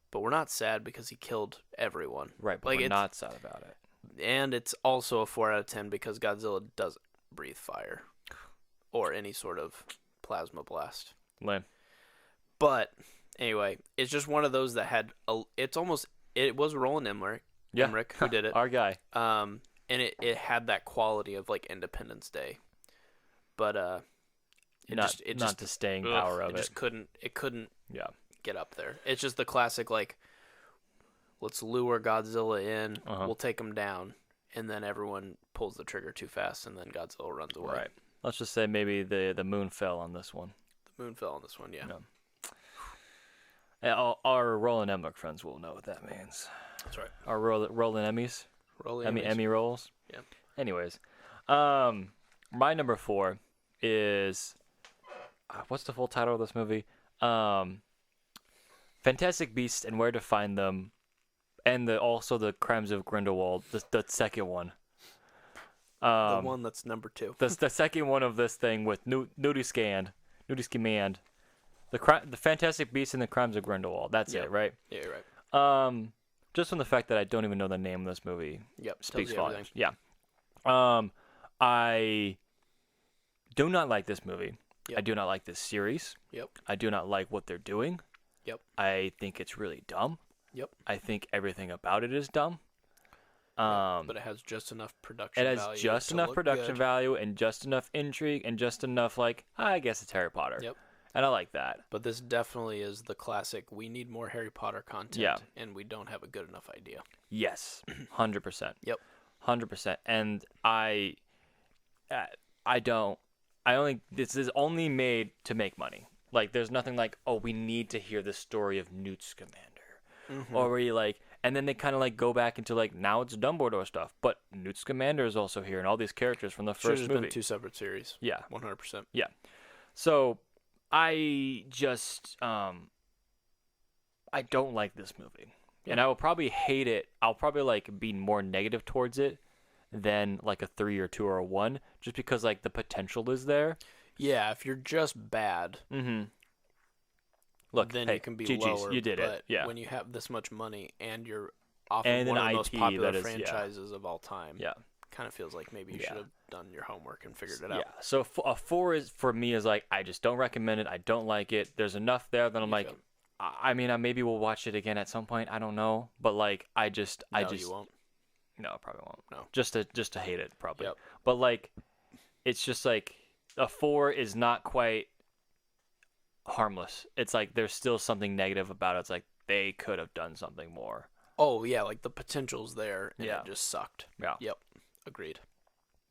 But we're not sad because he killed everyone. Right, but like we're not sad about it. And it's also a 4 out of 10 because Godzilla doesn't breathe fire or any sort of plasma blast. Lame. But anyway, it's just one of those that had it was Roland Emmerich who did it. Our guy. And it had that quality of like Independence Day. But not the staying power of it. It couldn't get up there. It's just the classic like, let's lure Godzilla in, we'll take him down, and then everyone pulls the trigger too fast, and then Godzilla runs away. Right. Let's just say maybe the moon fell on this one. The moon fell on this one, yeah. Our Roland Emmerich friends will know what that means. That's right. Our Roland Emmys. Emmy rolls. Yeah. Anyways, my number 4 is what's the full title of this movie? Fantastic Beasts and Where to Find Them, and also the Crimes of Grindelwald, the second one. The one that's number 2. The second one of this thing with Nudie Scanned, the Fantastic Beasts and the Crimes of Grindelwald. That's it, right? Yeah, you're right. Just from the fact that I don't even know the name of this movie. Yep, speaks tells you volumes. Yeah. I do not like this movie. Yep. I do not like this series. Yep. I do not like what they're doing. Yep. I think it's really dumb. Yep. I think everything about it is dumb. But it has just enough production value. It has just enough production value and just enough intrigue and just enough like, I guess it's Harry Potter. Yep. And I like that. But this definitely is the classic, we need more Harry Potter content, and we don't have a good enough idea. Yes. 100%. Yep. 100%. And this is only made to make money. Like, there's nothing like, oh, we need to hear the story of Newt Scamander. Mm-hmm. Or where you like, and then they kind of like go back into like, now it's Dumbledore stuff, but Newt Scamander is also here, and all these characters from the first movie. Been 2 separate series. Yeah. 100%. Yeah. So, I just, I don't like this movie. Yeah. And I will probably hate it. I'll probably like be more negative towards it than like a 3 or 2 or a 1, just because like the potential is there. Yeah, if you're just bad, look, then hey, you can be GG's, lower. you did but it. Yeah. when you have this much money and you're off and of one of the IP most popular that is, franchises of all time, yeah, kind of feels like maybe you should have done your homework and figured it out. Yeah. So a 4 is for me is like, I just don't recommend it. I don't like it. There's enough there that I'm like, I mean, maybe we'll watch it again at some point. I don't know, but like, I just you won't. No, I probably won't. No. Just to hate it, probably. Yep. But like, it's just like a 4 is not quite harmless. It's like there's still something negative about it. It's like they could have done something more. Oh yeah, like the potential's there, and Yeah. it just sucked. Yeah. Yep. Agreed.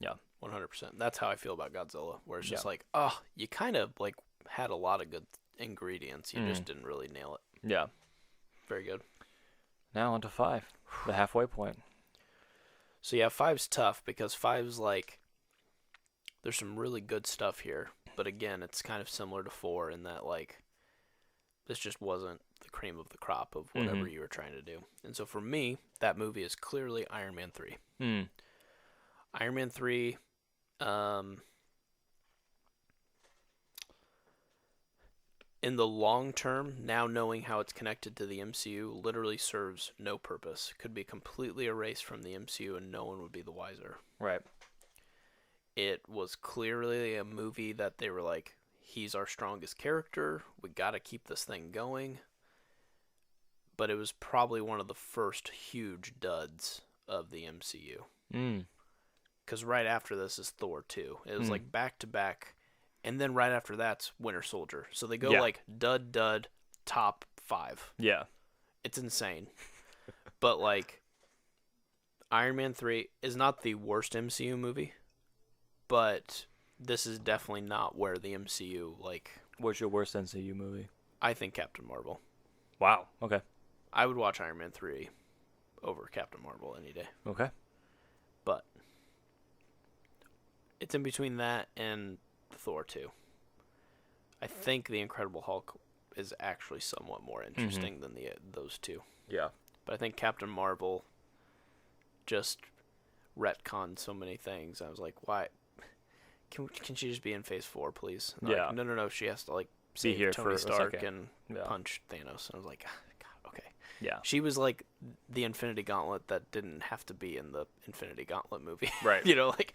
Yeah. 100%. That's how I feel about Godzilla, where it's just like, oh, you kind of like had a lot of good ingredients. You just didn't really nail it. Yeah. Very good. Now on to 5, the halfway point. So yeah, 5's tough because 5's like, there's some really good stuff here, but again, it's kind of similar to 4 in that like, this just wasn't the cream of the crop of whatever you were trying to do. And so for me, that movie is clearly Iron Man 3. Iron Man 3, in the long term, now knowing how it's connected to the MCU, literally serves no purpose. Could be completely erased from the MCU and no one would be the wiser. Right. It was clearly a movie that they were like, he's our strongest character. We got to keep this thing going. But it was probably one of the first huge duds of the MCU. Because right after this is Thor 2. It was like back to back and then right after that's Winter Soldier. So they go Yeah. like dud top 5. Yeah. It's insane. But like Iron Man 3 is not the worst MCU movie, but this is definitely not where the MCU like. What's your worst MCU movie? I think Captain Marvel. Wow. Okay. I would watch Iron Man 3 over Captain Marvel any day. Okay. But it's in between that and Thor 2. I think The Incredible Hulk is actually somewhat more interesting than those two. Yeah. But I think Captain Marvel just retconned so many things. I was like, why? Can she just be in Phase 4, please? And Yeah. Like, no. She has to like Be save here Tony for a Stark second. and Yeah. punch Thanos. And I was like, God, okay. Yeah. She was like the Infinity Gauntlet that didn't have to be in the Infinity Gauntlet movie. Right. Like,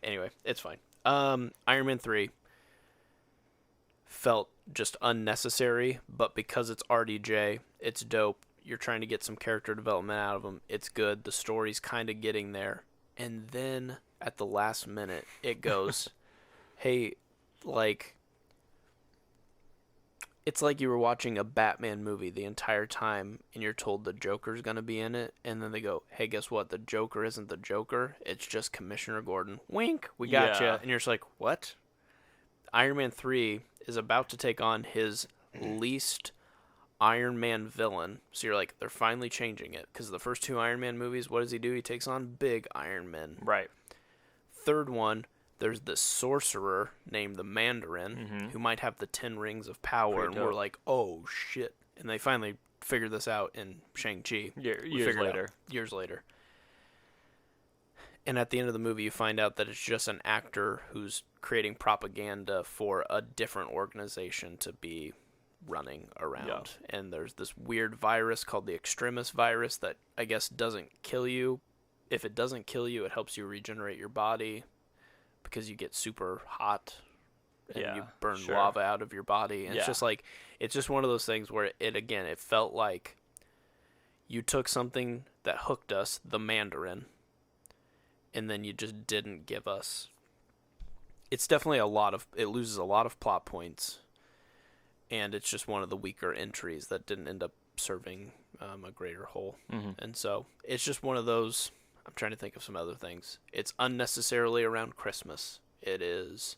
anyway, it's fine. Iron Man 3 felt just unnecessary, but because it's RDJ, it's dope. You're trying to get some character development out of them. It's good. The story's kind of getting there. And then at the last minute, it goes, hey, like, it's like you were watching a Batman movie the entire time and you're told the Joker's going to be in it. And then they go, hey, guess what? The Joker isn't the Joker. It's just Commissioner Gordon. Wink. We got Yeah. you. And you're just like, what? Iron Man 3 is about to take on his least Iron Man villain. So you're like, they're finally changing it. Because the first 2 Iron Man movies, what does he do? He takes on big Iron Men. Right. Third one, there's this sorcerer named the Mandarin who might have the 10 rings of power. Pretty And dope. we're like, oh, shit. And they finally figured this out in Shang-Chi. Years later. Years later. And at the end of the movie, you find out that it's just an actor who's creating propaganda for a different organization to be running around. Yeah. And there's this weird virus called the extremis virus that I guess doesn't kill you. If it doesn't kill you, it helps you regenerate your body because you get super hot and you burn sure. lava out of your body. And Yeah. it's just like, it's just one of those things where it felt like you took something that hooked us, the Mandarin, and then you just didn't give us. It's definitely it loses a lot of plot points, and it's just one of the weaker entries that didn't end up serving a greater whole. And so it's just one of those. I'm trying to think of some other things. It's unnecessarily around Christmas. It is.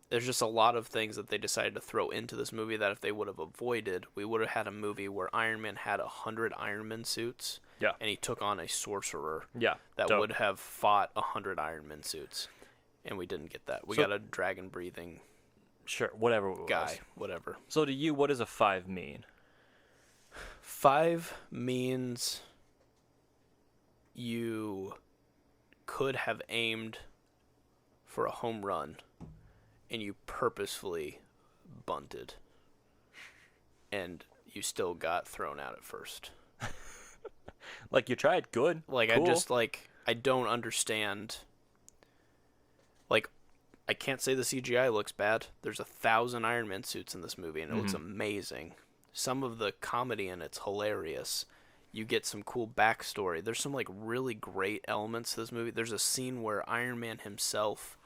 There's just a lot of things that they decided to throw into this movie that if they would have avoided, we would have had a movie where Iron Man had 100 Iron Man suits. Yeah. And he took on a sorcerer. Yeah. That dope. would have fought 100 Iron Man suits. And we didn't get that. We got a dragon breathing Sure. Whatever it was. guy. Whatever. So to you, what does a 5 mean? 5 means you could have aimed for a home run and you purposefully bunted and you still got thrown out at first. Like you tried. Good. Like cool. I don't understand. Like, I can't say the CGI looks bad. There's 1,000 Iron Man suits in this movie and it looks amazing. Some of the comedy in it's hilarious. You get some cool backstory. There's some like really great elements to this movie. There's a scene where Iron Man himself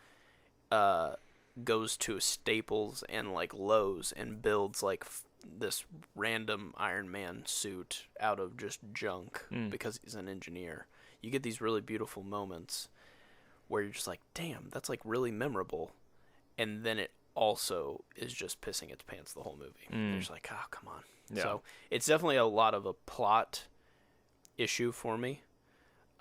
goes to Staples and like Lowe's and builds like this random Iron Man suit out of just junk because he's an engineer. You get these really beautiful moments where you're just like, damn, that's like really memorable. And then it also is just pissing its pants the whole movie. You're just like, oh, come on. Yeah. So it's definitely a lot of a plot issue for me.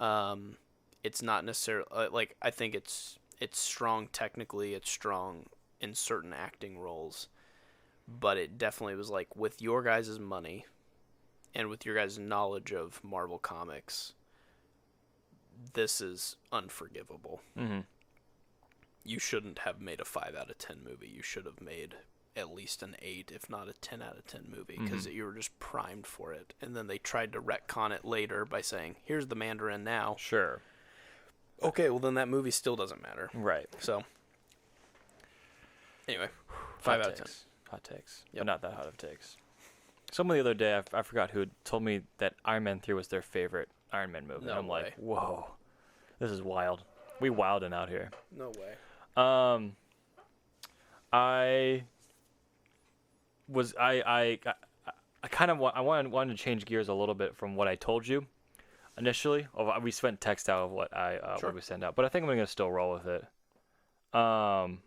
It's not necessarily like I think it's strong technically, it's strong in certain acting roles, but it definitely was like with your guys' money and with your guys' knowledge of Marvel Comics, this is unforgivable. You shouldn't have made a 5 out of 10 movie. You should have made at least an 8, if not a 10 out of 10 movie, because you were just primed for it. And then they tried to retcon it later by saying, here's the Mandarin now. Sure. Okay, well then that movie still doesn't matter. Right. So, anyway, 5 out of 10. Hot takes. Yep. But not that hot of takes. Someone the other day, I forgot who, told me that Iron Man 3 was their favorite Iron Man movie. No and I'm way. like, whoa, this is wild. We wilding out here. No way. I was I kind of wanted to change gears a little bit from what I told you initially. We spent text out of what Sure. what we sent out, but I think I'm gonna still roll with it. And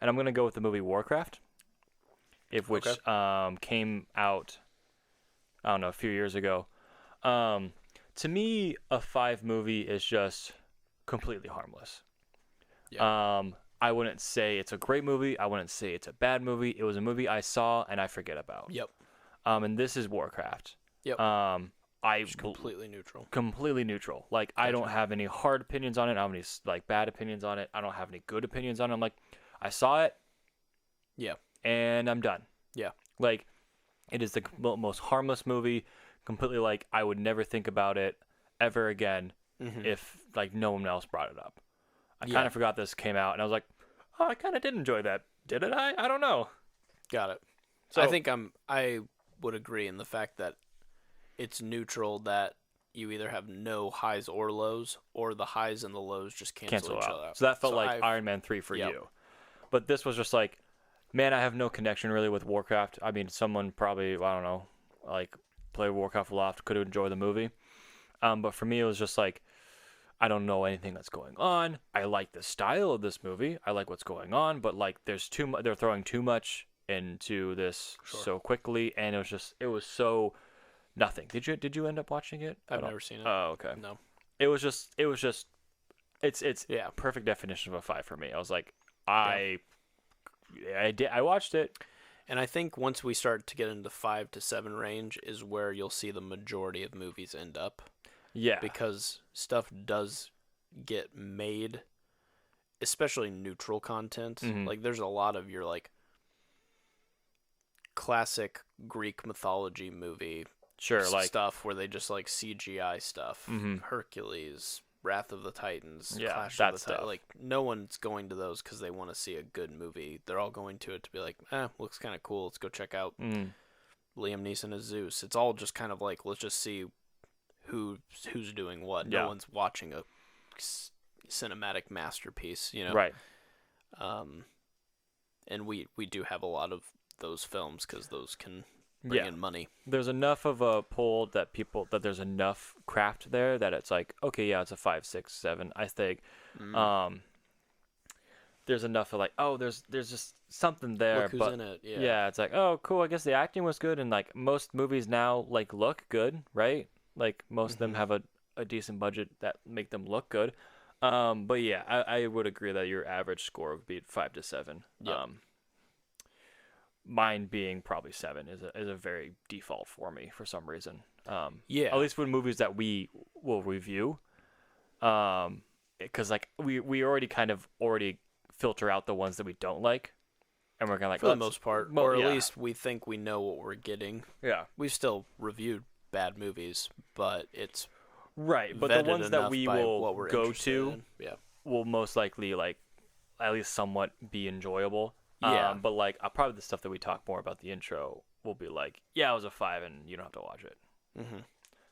I'm gonna go with the movie Warcraft, which came out, I don't know, a few years ago. To me, a 5 movie is just completely harmless. Yeah. I wouldn't say it's a great movie. I wouldn't say it's a bad movie. It was a movie I saw and I forget about. Yep. And this is Warcraft. Yep. Just completely neutral. Completely neutral. Like, I don't have any hard opinions on it. I don't have any like bad opinions on it. I don't have any good opinions on it. I'm like, I saw it. Yeah. And I'm done. Yeah. Like, it is the most harmless movie. Completely, like, I would never think about it ever again if like no one else brought it up. I kind of forgot this came out, and I was like, oh, I kind of did enjoy that. Didn't I? I don't know. Got it. So I think I would agree in the fact that it's neutral, that you either have no highs or lows, or the highs and the lows just cancel each other out. So that felt like Iron Man 3 for you. But this was just like, man, I have no connection really with Warcraft. I mean, someone probably, I don't know, like play Warcraft a lot, could enjoy the movie. But for me, it was just like, I don't know anything that's going on. I like the style of this movie. I like what's going on, but like there's too much. They're throwing too much into this so quickly, and it was so nothing. Did you end up watching it? I've never seen it. Oh, okay. No. It's perfect definition of a 5 for me. I was like, I watched it. And I think once we start to get into 5 to 7 range is where you'll see the majority of movies end up. Yeah. Because stuff does get made, especially neutral content. Like, there's a lot of your, like, classic Greek mythology movie like stuff where they just, like, CGI stuff. Hercules, Wrath of the Titans, Clash of the Titans. Like, no one's going to those because they want to see a good movie. They're all going to it to be like, looks kind of cool. Let's go check out Liam Neeson as Zeus. It's all just kind of like, let's just see who's doing what. No one's watching a cinematic masterpiece, you know. Right. And we do have a lot of those films because those can bring in money. There's enough of a pull that there's enough craft there that it's like, okay, yeah, it's a 5, 6, 7. I think there's enough of like, oh, there's just something there. Look who's but in it. Yeah, it's like, oh, cool. I guess the acting was good, and like most movies now like look good, right? Like most of them have a decent budget that make them look good. But yeah, I would agree that your average score would be 5 to 7. Yep. Mine being probably 7 is a very default for me for some reason. At least with movies that we will review, because like we already filter out the ones that we don't like, and we're kind of like, for the most part, or at least we think we know what we're getting. Yeah, we've still reviewed bad movies, but it's right. But the ones that we will go to, will most likely like at least somewhat be enjoyable. Yeah. But like probably the stuff that we talk more about the intro will be like, yeah, it was a 5 and you don't have to watch it.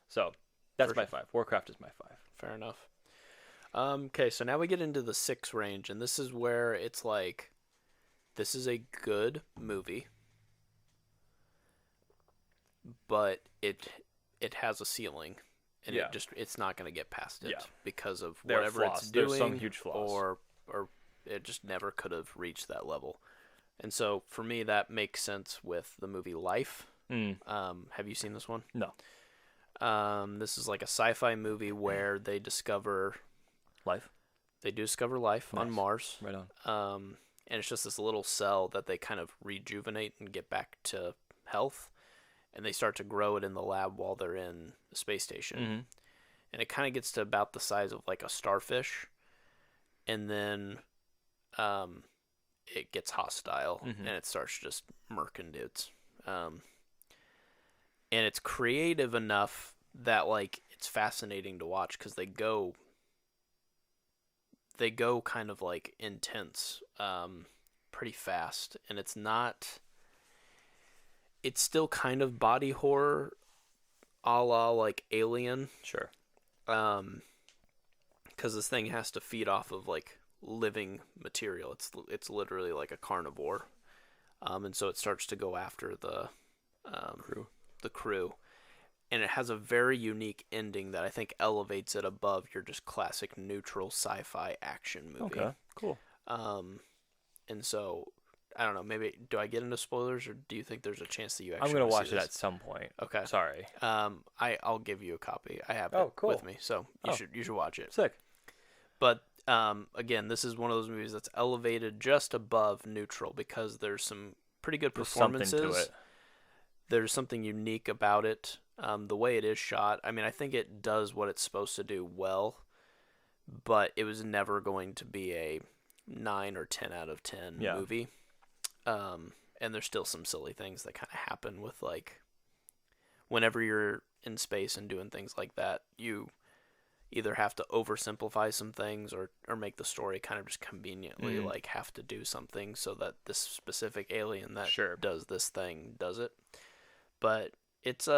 So that's my 5. Warcraft is my 5. Fair enough. Okay, so now we get into the 6 range, and this is where it's like, this is a good movie, but it has a ceiling, and it's not going to get past it because of whatever it's doing. There's some huge flaws, or it just never could have reached that level. And so for me, that makes sense with the movie Life. Have you seen this one? No. This is like a sci-fi movie where they discover life. They do discover life on Mars. Right on. And it's just this little cell that they kind of rejuvenate and get back to health. And they start to grow it in the lab while they're in the space station. And it kind of gets to about the size of like a starfish. And then it gets hostile and it starts just murking dudes. And it's creative enough that like it's fascinating to watch because they go kind of like intense pretty fast, and it's still kind of body horror a la like Alien. Sure. Because this thing has to feed off of like living material. It's literally like a carnivore, and so it starts to go after the Crew. the crew, and it has a very unique ending that I think elevates it above your just classic neutral sci-fi action movie. Okay, cool. And so I don't know. Maybe do I get into spoilers, or do you think there's a chance that you actually? I'm gonna wanna watch see it this? at some point. Okay. Sorry. I'll give you a copy. I have Oh, it cool. with me, so you should watch it. Sick. But again, this is one of those movies that's elevated just above neutral because there's some pretty good There's performances. something to it. There's something unique about it. The way it is shot, I mean, I think it does what it's supposed to do well, but it was never going to be a 9 or 10 out of 10 movie. And there's still some silly things that kind of happen with, like, whenever you're in space and doing things like that, you either have to oversimplify some things or make the story kind of just conveniently like have to do something so that this specific alien that does this thing does it. But it's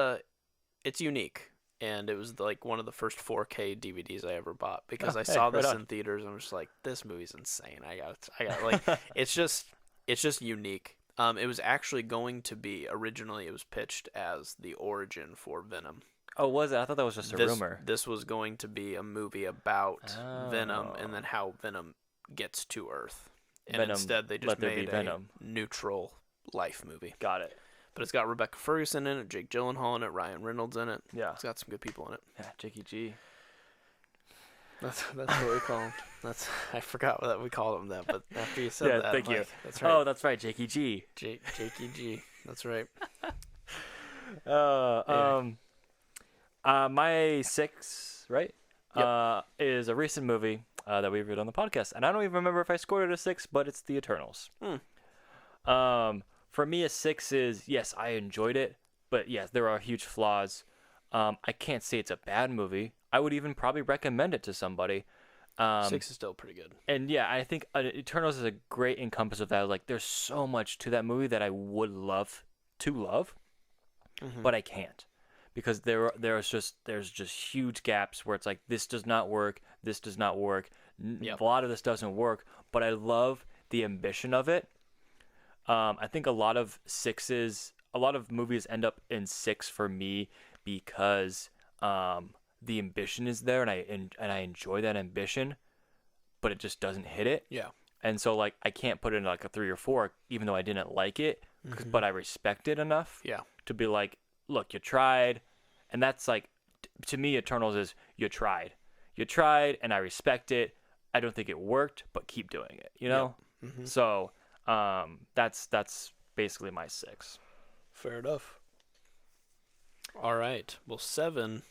unique, and it was like one of the first 4K DVDs I ever bought because I saw this in theaters and I was just like, this movie's insane. I got like it's just unique. It was actually going to be originally it was pitched as the origin for Venom. Oh, was it? I thought that was just a rumor. This was going to be a movie about Venom and then how Venom gets to Earth. And Venom, instead they just made a Venom. neutral life movie. Got it. But it's got Rebecca Ferguson in it, Jake Gyllenhaal in it, Ryan Reynolds in it. Yeah. It's got some good people in it. Yeah, Jakey G. That's what we call him. I forgot that we called him that, but after you said that, thank you. Like, that's right. Oh, that's right, Jakey G. Jakey G. That's right. My 6, right? Yep. Is a recent movie that we reviewed on the podcast, and I don't even remember if I scored it a 6, but it's The Eternals. For me, a 6 is, yes, I enjoyed it, but yes, there are huge flaws. I can't say it's a bad movie. I would even probably recommend it to somebody. 6 is still pretty good. And yeah, I think Eternals is a great encompass of that. Like, there's so much to that movie that I would love to love, but I can't. Because there's just huge gaps where it's like, this does not work, this does not work, a lot of this doesn't work, but I love the ambition of it. I think a lot of movies end up in 6 for me because the ambition is there, and I enjoy that ambition, but it just doesn't hit it. Yeah. And so, like, I can't put it in like a 3 or 4, even though I didn't like it, but I respect it enough to be like, look, you tried. And that's like, to me, Eternals is you tried, and I respect it. I don't think it worked, but keep doing it, you know? So that's basically my 6. Fair enough. All right. Well, 7.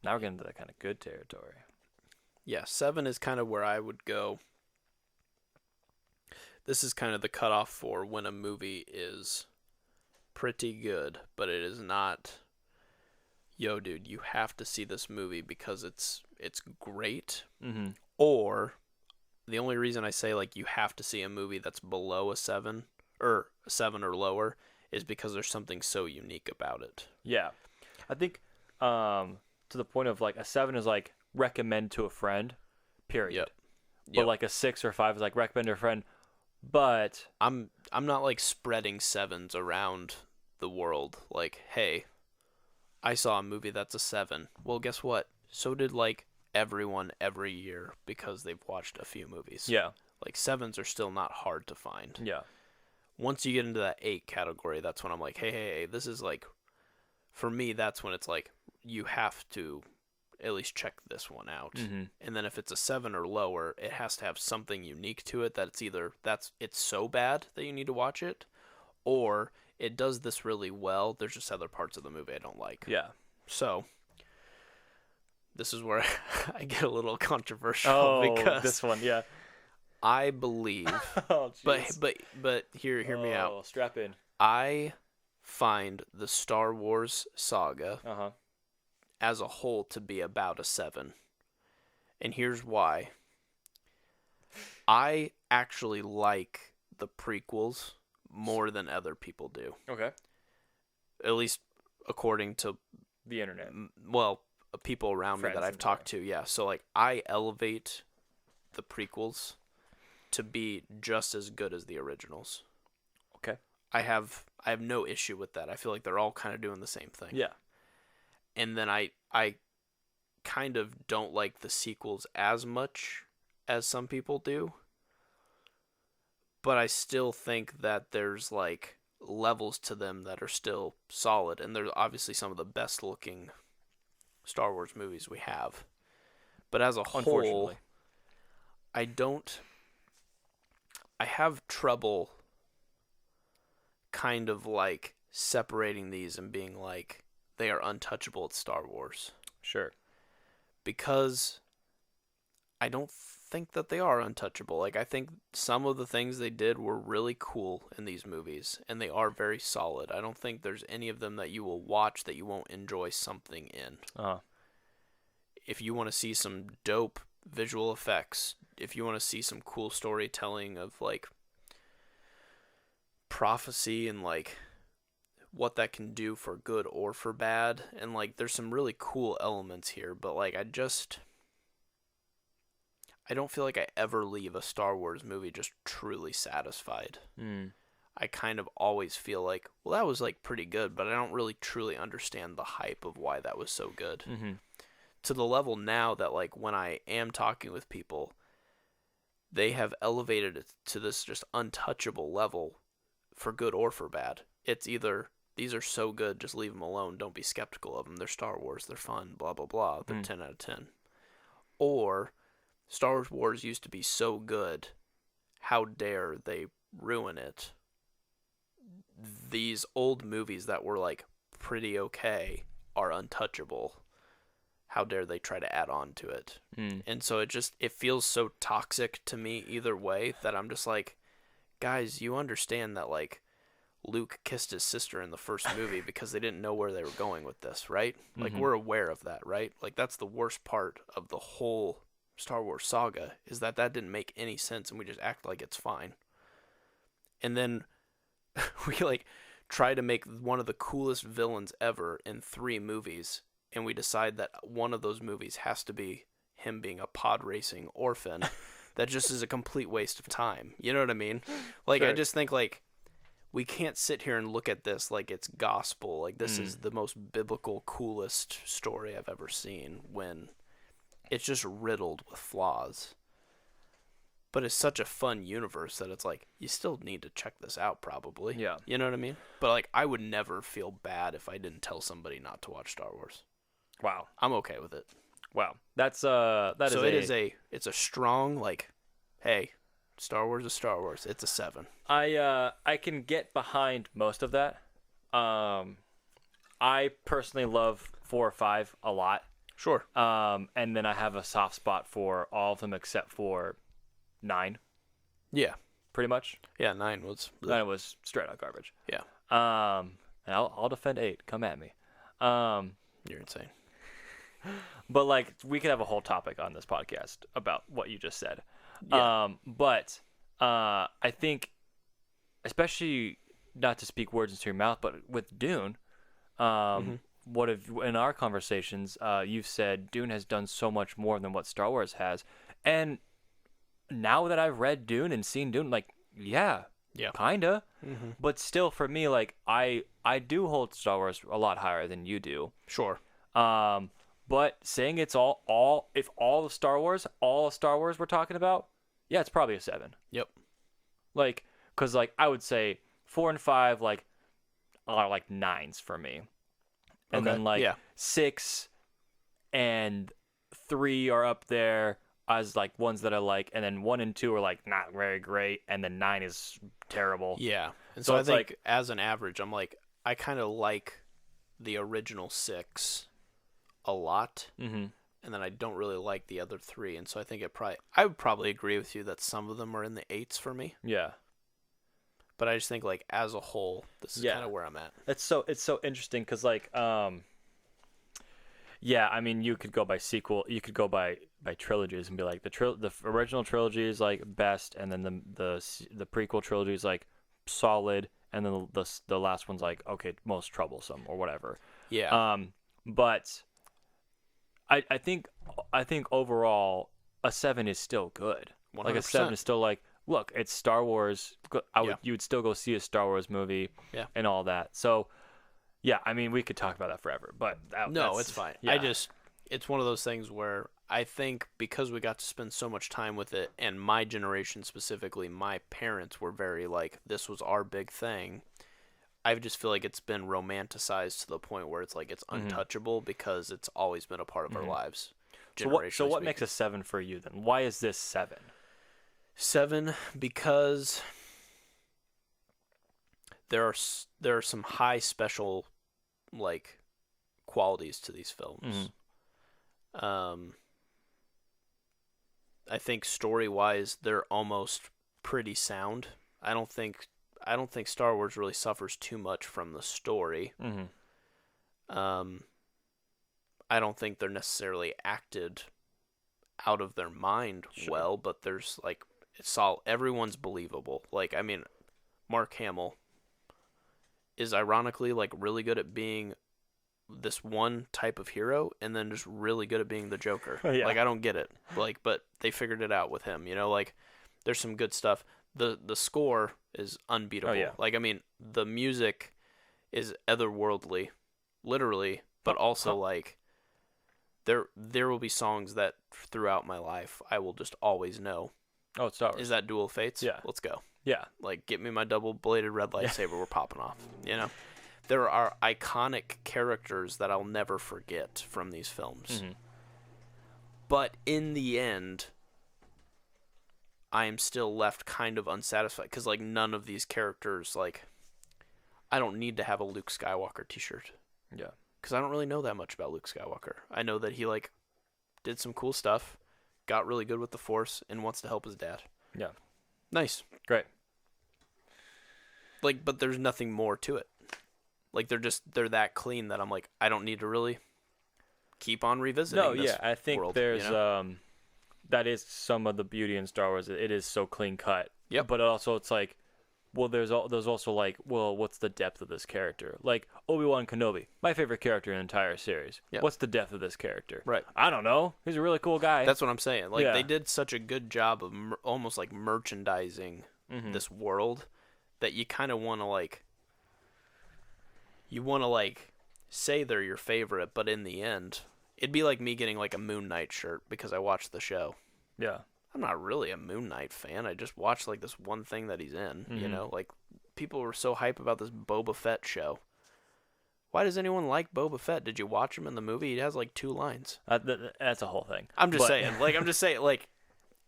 Now we're getting into that kind of good territory. Yeah, 7 is kind of where I would go. This is kind of the cutoff for when a movie is pretty good, but it is not, yo, dude, you have to see this movie because it's great. Or the only reason I say, like, you have to see a movie that's below a 7 or a 7 or lower is because there's something so unique about it. Yeah. I think to the point of, like, a 7 is like recommend to a friend, period. But like a 6 or 5 is like recommend to a friend. But I'm not like spreading 7s around the world. Like, hey, I saw a movie that's a 7. Well, guess what? So did like everyone every year because they've watched a few movies. Yeah. Like 7s are still not hard to find. Yeah. Once you get into that 8 category, that's when I'm like, hey, this is like, for me, that's when it's like, you have to at least check this one out. And then if it's a 7 or lower, it has to have something unique to it that it's either it's so bad that you need to watch it, or it does this really well. There's just other parts of the movie I don't like. Yeah. So this is where I get a little controversial because this one, yeah. I believe, but hear me out. Strap in. I find the Star Wars saga as a whole to be about a 7. And here's why. I actually like the prequels more than other people do. Okay. At least according to the internet. Well, people around Friends me that I've talked to, yeah. So like I elevate the prequels to be just as good as the originals. Okay. I have no issue with that. I feel like they're all kind of doing the same thing. Yeah. And then I kind of don't like the sequels as much as some people do. But I still think that there's like levels to them that are still solid, and they're obviously some of the best looking Star Wars movies we have. But as a whole, I have trouble kind of like separating these and being like they are untouchable at Star Wars. Sure. Because I don't think that they are untouchable. Like, I think some of the things they did were really cool in these movies, and they are very solid. I don't think there's any of them that you will watch that you won't enjoy something in. If you want to see some dope visual effects, if you want to see some cool storytelling of, like, prophecy and, like, what that can do for good or for bad, and, like, there's some really cool elements here, but, like, I don't feel like I ever leave a Star Wars movie just truly satisfied. I kind of always feel like, well, that was like pretty good, but I don't really truly understand the hype of why that was so good. To the level now that, like, when I am talking with people, they have elevated it to this just untouchable level for good or for bad. It's either these are so good, just leave them alone. Don't be skeptical of them. They're Star Wars. They're fun. Blah, blah, blah. They're 10 out of 10. Or Star Wars used to be so good. How dare they ruin it? These old movies that were, like, pretty okay are untouchable. How dare they try to add on to it? And so it feels so toxic to me either way that I'm just like, guys, you understand that, like, Luke kissed his sister in the first movie because they didn't know where they were going with this, right? Like, we're aware of that, right? Like, that's the worst part of the whole Star Wars saga, is that didn't make any sense, and we just act like it's fine. And then we, like, try to make one of the coolest villains ever in 3 movies, and we decide that one of those movies has to be him being a pod racing orphan. That just is a complete waste of time. You know what I mean? Like, sure. I just think, like, we can't sit here and look at this like it's gospel. Like, this is the most biblical, coolest story I've ever seen, when it's just riddled with flaws. But it's such a fun universe that it's like, you still need to check this out, probably. Yeah. You know what I mean? But, like, I would never feel bad if I didn't tell somebody not to watch Star Wars. Wow. I'm okay with it. Wow. It's a strong, like, hey, Star Wars is Star Wars. It's a 7. I can get behind most of that. I personally love 4 or 5 a lot. Sure. And then I have a soft spot for all of them except for 9. Yeah. Pretty much. Yeah, 9 was... 9 was straight out garbage. Yeah. And I'll defend 8. Come at me. You're insane. But, like, we could have a whole topic on this podcast about what you just said. Yeah. But I think, especially, not to speak words into your mouth, but with Dune, what if in our conversations, you've said Dune has done so much more than what Star Wars has. And now that I've read Dune and seen Dune, like, yeah, kinda. But still, for me, like, I do hold Star Wars a lot higher than you do. Sure. But saying it's all if all of Star Wars we're talking about, yeah, it's probably a 7. Yep. Like, because, like, I would say 4 and 5, like, are like 9s for me. And then, like, 6 and 3 are up there as, like, ones that I like. And then 1 and 2 are, like, not very great. And then 9 is terrible. Yeah. And so I think, like, as an average, I'm like, I kind of like the original 6 a lot. And then I don't really like the other 3. And so I think I would probably agree with you that some of them are in the 8s for me. Yeah. But I just think, like, as a whole, this is kind of where I'm at. It's so interesting because, like, yeah, I mean, you could go by sequel, you could go by trilogies and be like, the original trilogy is, like, best, and then the prequel trilogy is, like, solid, and then the last one's, like, okay, most troublesome or whatever. Yeah. But I think overall a 7 is still good. 100%. Like, a 7 is still, like, look, it's Star Wars. You would still go see a Star Wars movie, and all that. So, yeah, I mean, we could talk about that forever, but it's fine. Yeah. It's one of those things where I think because we got to spend so much time with it, and my generation specifically, my parents were very like, this was our big thing. I just feel like it's been romanticized to the point where it's like it's untouchable because it's always been a part of our lives. So what makes a 7 for you then? Why is this 7? 7 because there are some high special like qualities to these films. I think story-wise they're almost pretty sound. I don't think Star Wars really suffers too much from the story. I don't think they're necessarily acted out of their mind well, but there's like it's all everyone's believable. Like I mean, Mark Hamill is ironically like really good at being this one type of hero and then just really good at being the Joker. Like I don't get it. Like but they figured it out with him, you know, like there's some good stuff. The score is unbeatable. Like I mean, the music is otherworldly, literally, but also like there will be songs that throughout my life I will just always know. Oh, it's Star Wars. Is that Duel of Fates? Yeah. Let's go. Yeah. Like get me my double-bladed red lightsaber, we're popping off, you know? There are iconic characters that I'll never forget from these films. But in the end, I am still left kind of unsatisfied because, like, none of these characters, like, I don't need to have a Luke Skywalker t-shirt. Yeah. Because I don't really know that much about Luke Skywalker. I know that he, like, did some cool stuff, got really good with the Force, and wants to help his dad. Yeah. Nice. Great. Like, but there's nothing more to it. Like they're that clean that I'm like I don't need to really keep on revisiting this I think world, there's you know? That is some of the beauty in Star Wars. It is so clean cut. Yep. But also it's like, well, there's also like, well, what's the depth of this character? Like Obi-Wan Kenobi, my favorite character in the entire series. Yep. What's the depth of this character? Right. I don't know. He's a really cool guy. That's what I'm saying. Like they did such a good job of almost like merchandising this world that you kind of want to like. You want to, like, say they're your favorite, but in the end, it'd be like me getting, like, a Moon Knight shirt because I watched the show. Yeah. I'm not really a Moon Knight fan. I just watched, like, this one thing that he's in, you know? Like, people were so hype about this Boba Fett show. Why does anyone like Boba Fett? Did you watch him in the movie? He has, like, 2 lines. That's a whole thing. I'm just saying. Like,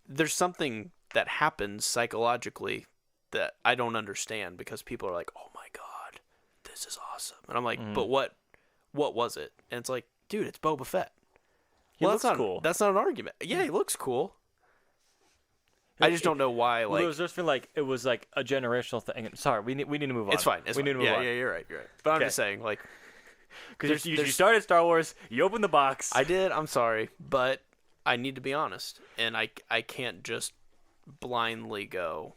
there's something that happens psychologically that I don't understand because people are like, oh, my God. This is awesome. And I'm like, but what was it? And it's like, dude, it's Boba Fett. He looks cool. That's not an argument. Yeah, he looks cool. I just don't know why. Like, it was just feel like it was like a generational thing. Sorry, we need to move on. It's fine. We need to move on. Yeah, you're right. But I'm just saying, like, because you started Star Wars, you opened the box. I did. I'm sorry, but I need to be honest, and I can't just blindly go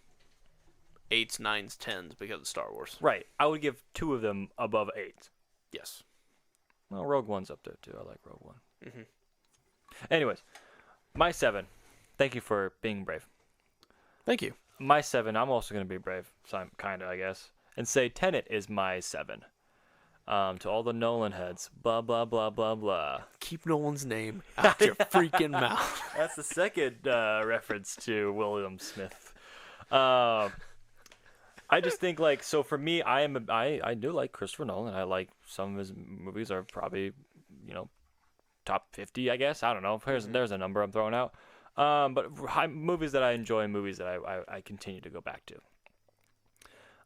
8s, 9s, 10s because of Star Wars. Right. I would give 2 of them above 8. Yes. Well, Rogue One's up there too. I like Rogue One. Anyways, my 7. Thank you for being brave. Thank you. My 7. I'm also going to be brave, kind of, I guess, and say Tenet is my 7. To all the Nolan heads, blah blah blah blah blah. Keep Nolan's name out your freaking mouth. That's the second reference to William Smith. I just think like so for me, I do like Christopher Nolan. I like some of his movies are probably top 50, I guess. I don't know. There's a number I'm throwing out. But movies that I enjoy, movies that I continue to go back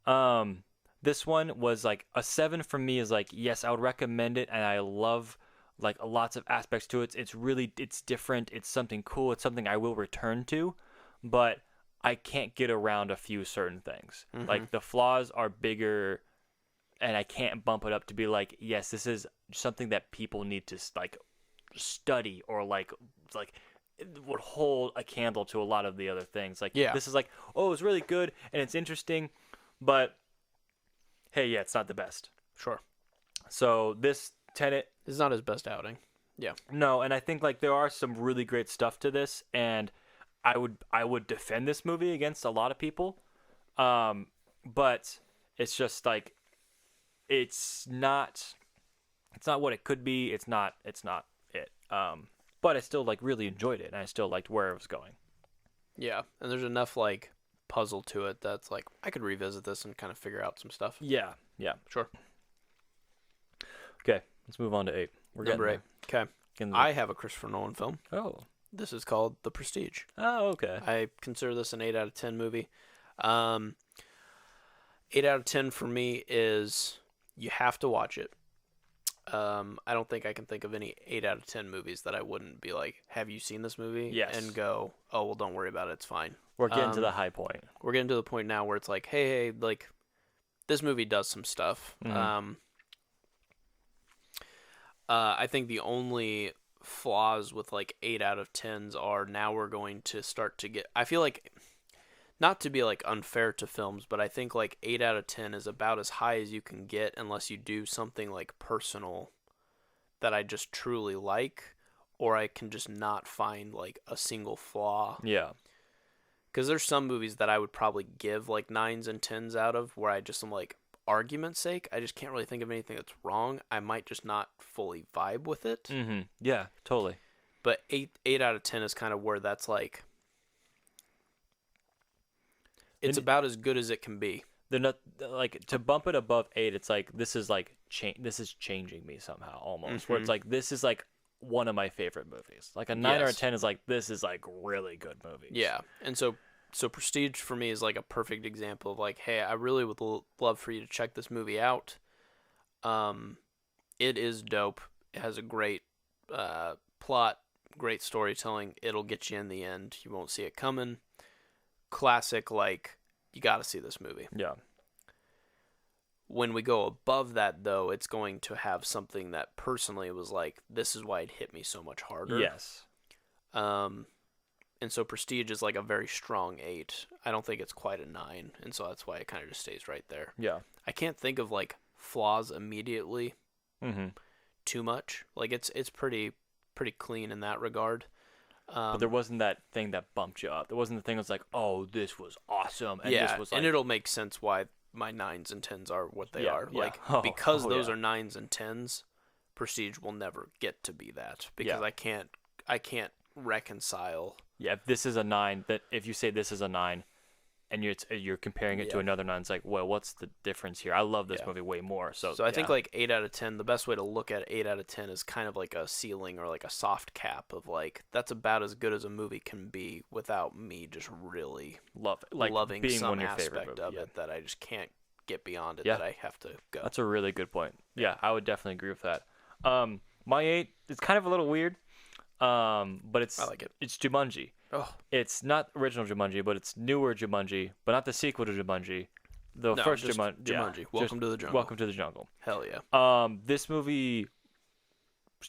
to. This one was like a 7 for me. Is like yes, I would recommend it, and I love like lots of aspects to it. It's different. It's something cool. It's something I will return to, but I can't get around a few certain things. Like the flaws are bigger, and I can't bump it up to be like, yes, this is something that people need to like study or like it would hold a candle to a lot of the other things. Like this is like, oh, it's really good and it's interesting, but hey, yeah, it's not the best. Sure. So this Tenet is not his best outing. Yeah. No, and I think like there are some really great stuff to this, and I would defend this movie against a lot of people, but it's just like it's not what it could be. It's not it. But I still like really enjoyed it, and I still liked where it was going. Yeah, and there's enough like puzzle to it that's like I could revisit this and kind of figure out some stuff. Yeah, Sure. Okay, let's move on to 8. We're Number 8. Okay. getting I have a Christopher Nolan film. Oh. This is called The Prestige. Oh, okay. I consider this an 8 out of 10 movie. 8 out of 10 for me is you have to watch it. I don't think I can think of any 8 out of 10 movies that I wouldn't be like, have you seen this movie? Yes. And go, oh, well, don't worry about it. It's fine. We're getting to the high point. We're getting to the point now where it's like, hey, like, this movie does some stuff. Mhm. I think the only flaws with like 8 out of 10s are now we're going to start to get, I feel like, not to be like unfair to films, but I think like 8 out of 10 is about as high as you can get unless you do something like personal that I just truly like, or I can just not find like a single flaw. Yeah. Because there's some movies that I would probably give like 9s and 10s out of where I just am like, argument's sake, I just can't really think of anything that's wrong. I might just not fully vibe with it. Mm-hmm. Yeah, totally. But 8 out of 10 is kind of where that's like, it's about as good as it can be. They're not like to bump it above 8. It's like this is like this is changing me somehow almost. Where it's like this is like one of my favorite movies. Like a 9 or a 10 is like this is like really good movies. Yeah, and so Prestige for me is like a perfect example of like, hey, I really would love for you to check this movie out. It is dope. It has a great plot, great storytelling. It'll get you in the end. You won't see it coming. Classic, like, you got to see this movie. Yeah. When we go above that, though, it's going to have something that personally was like, this is why it hit me so much harder. Yes. And so Prestige is like a very strong 8. I don't think it's quite a 9, and so that's why it kind of just stays right there. Yeah. I can't think of like flaws immediately too much. Like it's pretty clean in that regard. But there wasn't that thing that bumped you up. There wasn't the thing that's like, oh, this was awesome. And yeah, this was like... and it'll make sense why my 9s and 10s are what they are. Yeah. Like because those are 9s and 10s, Prestige will never get to be that because I can't reconcile. Yeah, if this is a 9, that if you say this is a 9, and you're comparing it to another 9, it's like, well, what's the difference here? I love this movie way more. So I think like 8 out of 10. The best way to look at 8 out of 10 is kind of like a ceiling or like a soft cap of like that's about as good as a movie can be without me just really loving being some one of your favorite aspect movies, of it that I just can't get beyond it. Yeah. That I have to go. That's a really good point. Yeah, I would definitely agree with that. My 8 is kind of a little weird. But I like it. It's Jumanji. Oh. It's not original Jumanji, but it's newer Jumanji, but not the sequel to Jumanji. The first Jumanji. Jumanji. Welcome to the jungle. Welcome to the jungle. Hell yeah. This movie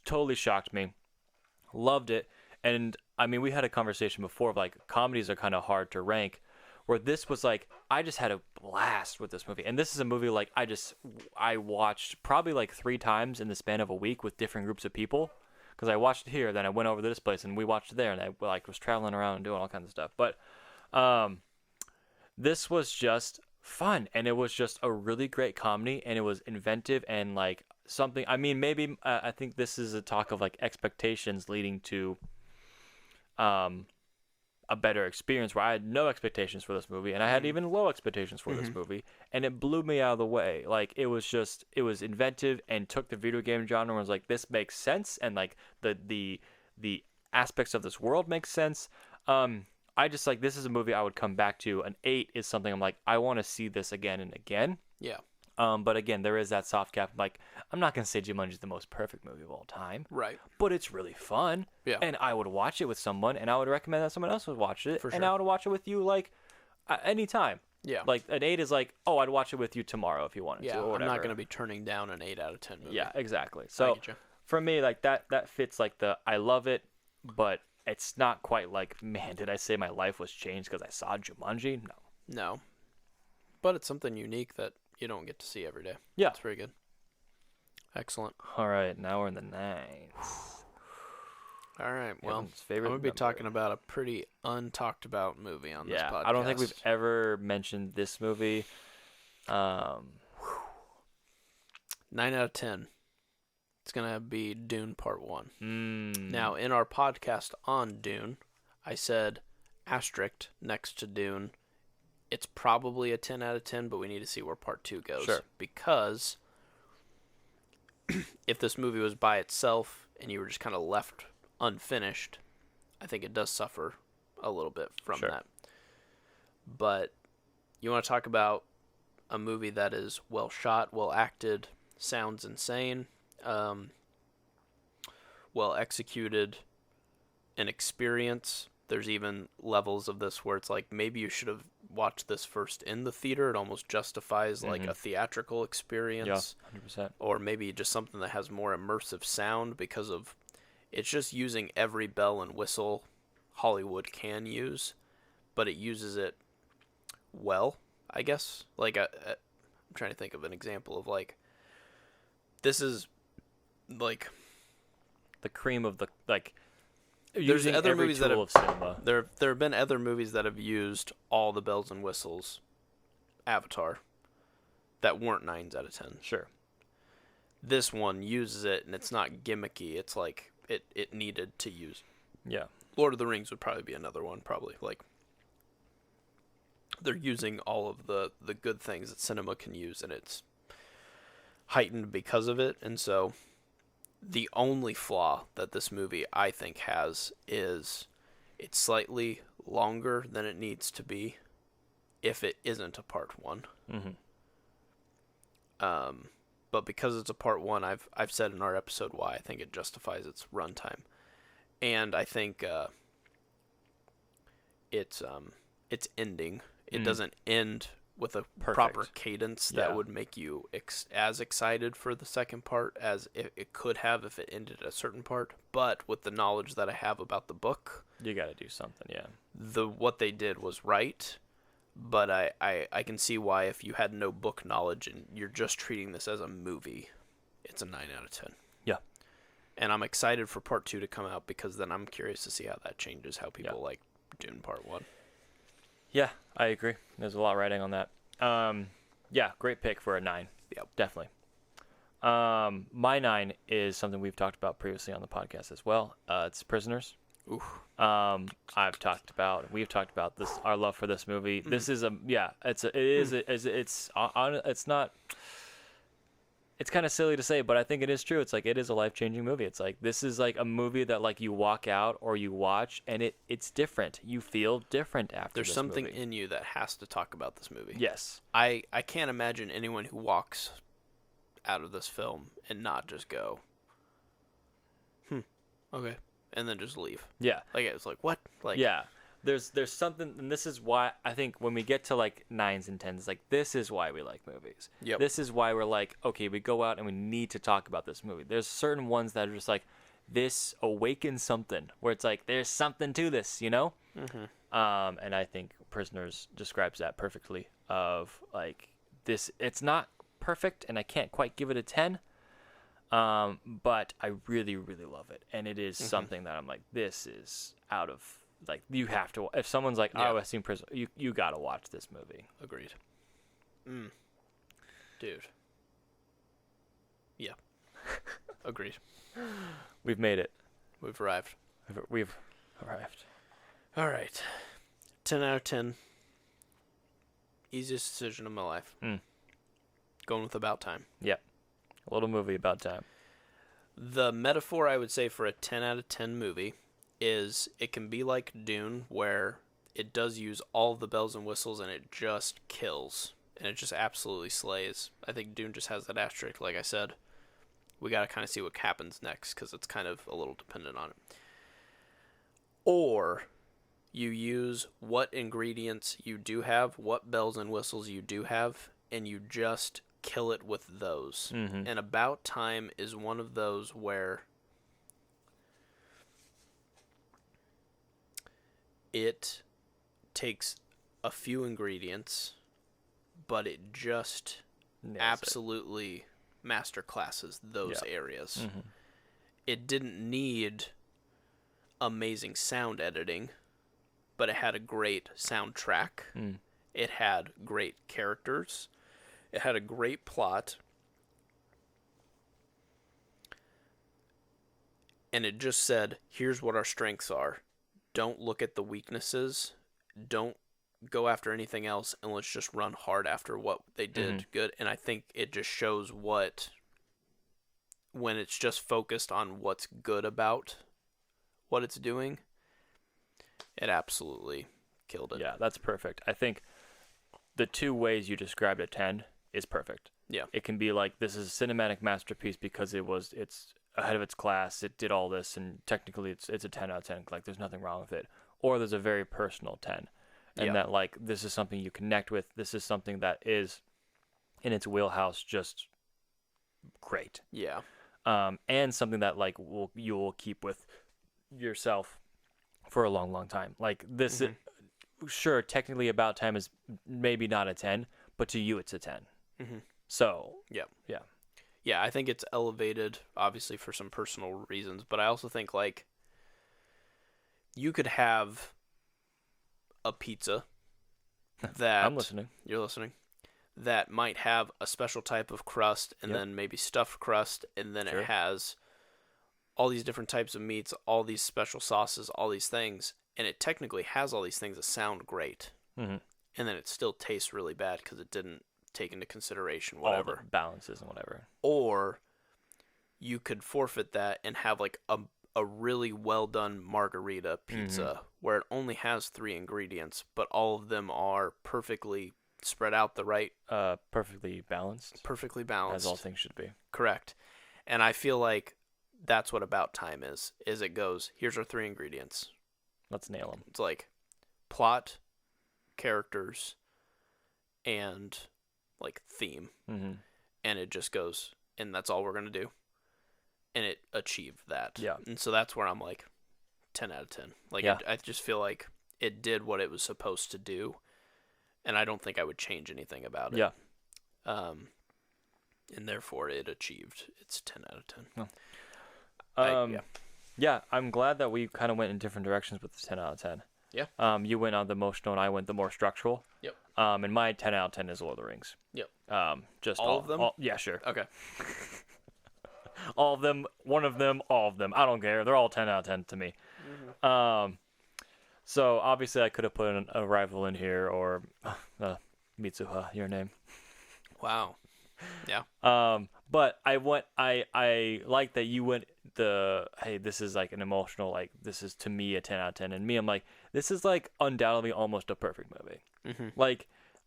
totally shocked me. Loved it. And I mean, we had a conversation before of like comedies are kind of hard to rank, where this was like, I just had a blast with this movie. And this is a movie like I watched probably like 3 times in the span of a week with different groups of people. Because I watched it here, then I went over to this place, and we watched it there, and I like was traveling around and doing all kinds of stuff. But this was just fun, and it was just a really great comedy, and it was inventive and like something. I mean, maybe I think this is a talk of like expectations leading to a better experience where I had no expectations for this movie, and I had even low expectations for this movie, and it blew me out of the way. Like it was inventive and took the video game genre and was like, this makes sense, and like the aspects of this world make sense. I just like, this is a movie I would come back to. An 8 is something I'm like, I want to see this again and again. Yeah. But again, there is that soft cap. Like, I'm not gonna say Jumanji is the most perfect movie of all time, Right. but it's really fun. Yeah. And I would watch it with someone, and I would recommend that someone else would watch it, For and sure. I would watch it with you like anytime. Yeah. Like an 8 is like, oh, I'd watch it with you tomorrow if you wanted Yeah. to, or I'm whatever. not gonna be turning down an 8 out of 10 movie. Yeah, exactly. I So get you. for me, like that fits like the I love it, but it's not quite like, man, did I say my life was changed because I saw Jumanji? No. No. But it's something unique that you don't get to see every day. Yeah. It's very good. Excellent. All right, now we're in the 9. All right. Well, Evan's favorite I'm going to be number. talking about a pretty untalked about movie on this podcast. I don't think we've ever mentioned this movie. 9 out of 10. It's going to be Dune Part 1. Now, in our podcast on Dune, I said asterisk next to Dune. It's probably a 10 out of 10, but we need to see where Part 2 goes. Sure. Because if this movie was by itself and you were just kind of left unfinished, I think it does suffer a little bit from that. But you want to talk about a movie that is well shot, well acted, sounds insane, well executed, an experience. There's even levels of this where it's like maybe you should have watched this first in the theater. It almost justifies like a theatrical experience. Yeah, 100%. Or maybe just something that has more immersive sound because of it's just using every bell and whistle Hollywood can use, but it uses it well, I guess. Like I'm trying to think of an example of like this is like the cream of the like. There's using other every movies tool that have of cinema. there have been other movies that have used all the bells and whistles, Avatar, that weren't 9s out of 10. Sure. This one uses it and it's not gimmicky. It's like it needed to use. Yeah. Lord of the Rings would probably be another one. Probably like they're using all of the good things that cinema can use, and it's heightened because of it. And so the only flaw that this movie, I think, has is it's slightly longer than it needs to be if it isn't a part 1. But because it's a part 1, I've said in our episode why I think it justifies its runtime. And I think its ending, it doesn't end with a proper cadence that would make you as excited for the second part as it could have if it ended at a certain part. But with the knowledge that I have about the book, you got to do something. Yeah. What they did was right, but I can see why if you had no book knowledge and you're just treating this as a movie, it's a 9 out of 10. Yeah. And I'm excited for part 2 to come out because then I'm curious to see how that changes how people like Dune Part 1. Yeah, I agree. There's a lot writing on that. Yeah, great pick for a 9. Yep. Definitely. My 9 is something we've talked about previously on the podcast as well. It's Prisoners. Oof. We've talked about this, our love for this movie. This is it's kind of silly to say, but I think it is true. It's like, it is a life-changing movie. It's like, this is like a movie that like you walk out or you watch and it's different. You feel different after There's this something movie. in you that has to talk about this movie. Yes. I can't imagine anyone who walks out of this film and not just go, okay, and then just leave. Yeah. Like, it's like, what? Like, yeah. There's something, and this is why I think when we get to like 9s and 10s, like this is why we like movies. Yep. This is why we're like, okay, we go out and we need to talk about this movie. There's certain ones that are just like, this awakens something where it's like, there's something to this, you know? And I think Prisoners describes that perfectly of like this, it's not perfect and I can't quite give it a 10. But I really, really love it. And it is something that I'm like, this is out of, like, you have to, if someone's like, oh, I've seen Prison, you got to watch this movie. Agreed. Dude. Yeah. Agreed. We've made it. We've arrived. We've arrived. All right. 10 out of 10. Easiest decision of my life. Going with About Time. Yep. A little movie about time. The metaphor I would say for a 10 out of 10 movie is it can be like Dune, where it does use all the bells and whistles and it just kills. And it just absolutely slays. I think Dune just has that asterisk, like I said. We got to kind of see what happens next because it's kind of a little dependent on it. Or you use what ingredients you do have, what bells and whistles you do have, and you just kill it with those. And About Time is one of those where it takes a few ingredients, but it just absolutely master classes those areas. It didn't need amazing sound editing, but it had a great soundtrack. It had great characters. It had a great plot. And it just said, here's what our strengths are. Don't look at the weaknesses. Don't go after anything else, and let's just run hard after what they did good. And I think it just shows when it's just focused on what's good about what it's doing, it absolutely killed it. Yeah, that's perfect. I think the two ways you described a 10 is perfect. Yeah. It can be like, this is a cinematic masterpiece because it's ahead of its class, it did all this, and technically it's a 10 out of 10. Like, there's nothing wrong with it. Or there's a very personal 10. And that, like, this is something you connect with. This is something that is, in its wheelhouse, just great. Yeah. And something that, like, you will keep with yourself for a long, long time. Like, this, sure, technically About Time is maybe not a 10, but to you it's a 10. So, yeah, I think it's elevated, obviously, for some personal reasons, but I also think, like, you could have a pizza that... I'm listening. You're listening. That might have a special type of crust, and then maybe stuffed crust, and then it has all these different types of meats, all these special sauces, all these things, and it technically has all these things that sound great, and then it still tastes really bad because it didn't take into consideration whatever. All the balances and whatever. Or you could forfeit that and have like a really well done margarita pizza where it only has 3 ingredients, but all of them are perfectly spread out the right... perfectly balanced. Perfectly balanced. As all things should be. Correct. And I feel like that's what About Time is it goes, here's our 3 ingredients. Let's nail them. It's like plot, characters, and like theme. And it just goes, and that's all we're going to do. And it achieved that. Yeah. And so that's where I'm like 10 out of 10. Like, I just feel like it did what it was supposed to do. And I don't think I would change anything about it. Yeah. And therefore it achieved its 10 out of 10. Oh. Yeah, I'm glad that we kind of went in different directions with the 10 out of 10. Yeah. You went on the emotional and I went the more structural. Yep. And my 10 out of 10 is Lord of the Rings. Yep. Just all of them? Yeah, sure. Okay. All of them, one of them, all of them. I don't care. They're all 10 out of 10 to me. So obviously I could have put a rival in here or Mitsuha, your name. Wow. Yeah. But I like that you went hey, this is like an emotional, like, this is to me a 10 out of 10. And me, I'm like, this is like undoubtedly almost a perfect movie. Like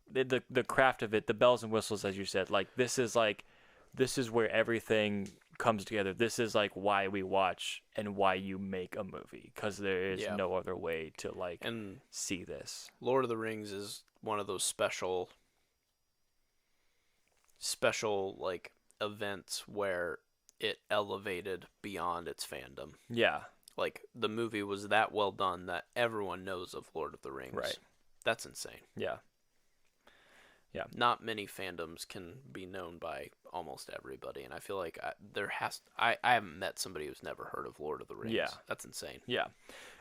the craft of it, the bells and whistles, as you said, like, this is where everything comes together. This is like why we watch and why you make a movie, because there is no other way to like see this. Lord of the Rings is one of those special like events where it elevated beyond its fandom. Yeah. Like, the movie was that well done that everyone knows of Lord of the Rings. Right. That's insane. Yeah. Yeah. Not many fandoms can be known by almost everybody, and I feel like I haven't met somebody who's never heard of Lord of the Rings. Yeah. That's insane. Yeah.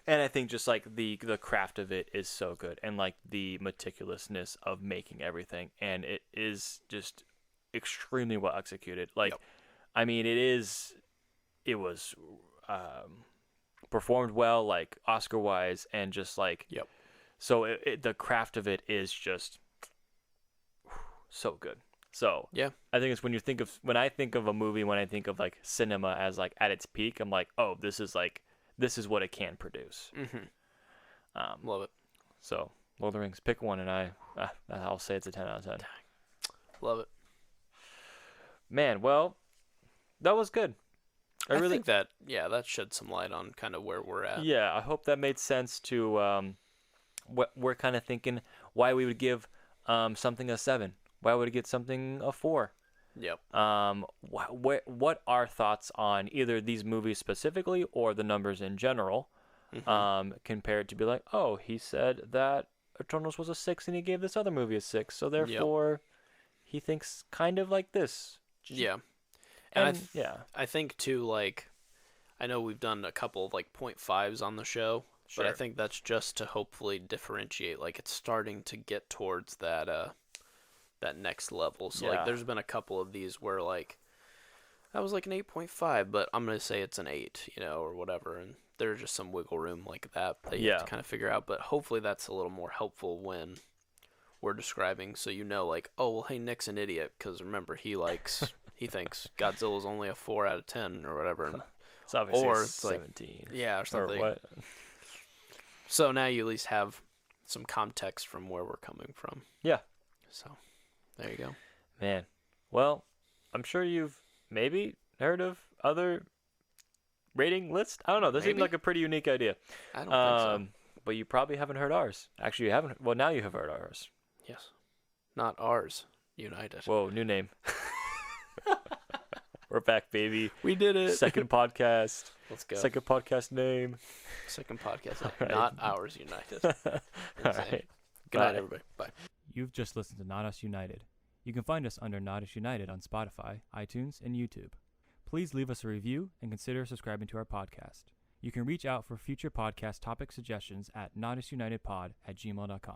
And I think just like the craft of it is so good, and like the meticulousness of making everything, and it is just extremely well executed. Like, I mean, it was performed well, like Oscar wise, and just like, so the craft of it is just so good. So I think it's when I think of a movie, when I think of like cinema as like at its peak, I'm like, oh, this is what it can produce. Love it. So Lord of the Rings, pick one, and I'll say it's a 10 out of 10. Love it. Man, well, that was good. I think that shed some light on kind of where we're at. Yeah, I hope that made sense to what we're kind of thinking, why we would give something a 7. Why would it get something a 4? Yep. What are thoughts on either these movies specifically or the numbers in general, compared to be like, oh, he said that Eternals was a 6 and he gave this other movie a 6, so therefore he thinks kind of like this. Yeah. And I think too, like, I know we've done a couple of like 0.5s on the show, Sure. but I think that's just to hopefully differentiate. Like it's starting to get towards that that next level. So like Yeah. there's been a couple of these where like that was like an 8.5, but I'm gonna say it's an 8, or whatever. And there's just some wiggle room like that you have to kind of figure out. But hopefully that's a little more helpful when we're describing, so like, oh well, hey, Nick's an idiot because remember he thinks Godzilla's only a 4 out of 10 or whatever. It's obviously or it's like 17. Yeah, or something. Or what? So now you at least have some context from where we're coming from. Yeah. So there you go. Man. Well, I'm sure you've maybe heard of other rating lists. I don't know. This seems like a pretty unique idea. I don't think so. But you probably haven't heard ours. Actually, you haven't. Well, now you have heard ours. Yes. Not ours. United. Whoa, new name. We're back, baby. We did it. Second podcast. Let's go. Second podcast name. Second podcast. Right. Not ours United. All right. Good night, everybody. Bye. You've just listened to Not Us United. You can find us under Not Us United on Spotify, iTunes, and YouTube. Please leave us a review and consider subscribing to our podcast. You can reach out for future podcast topic suggestions at notusunitedpod@gmail.com.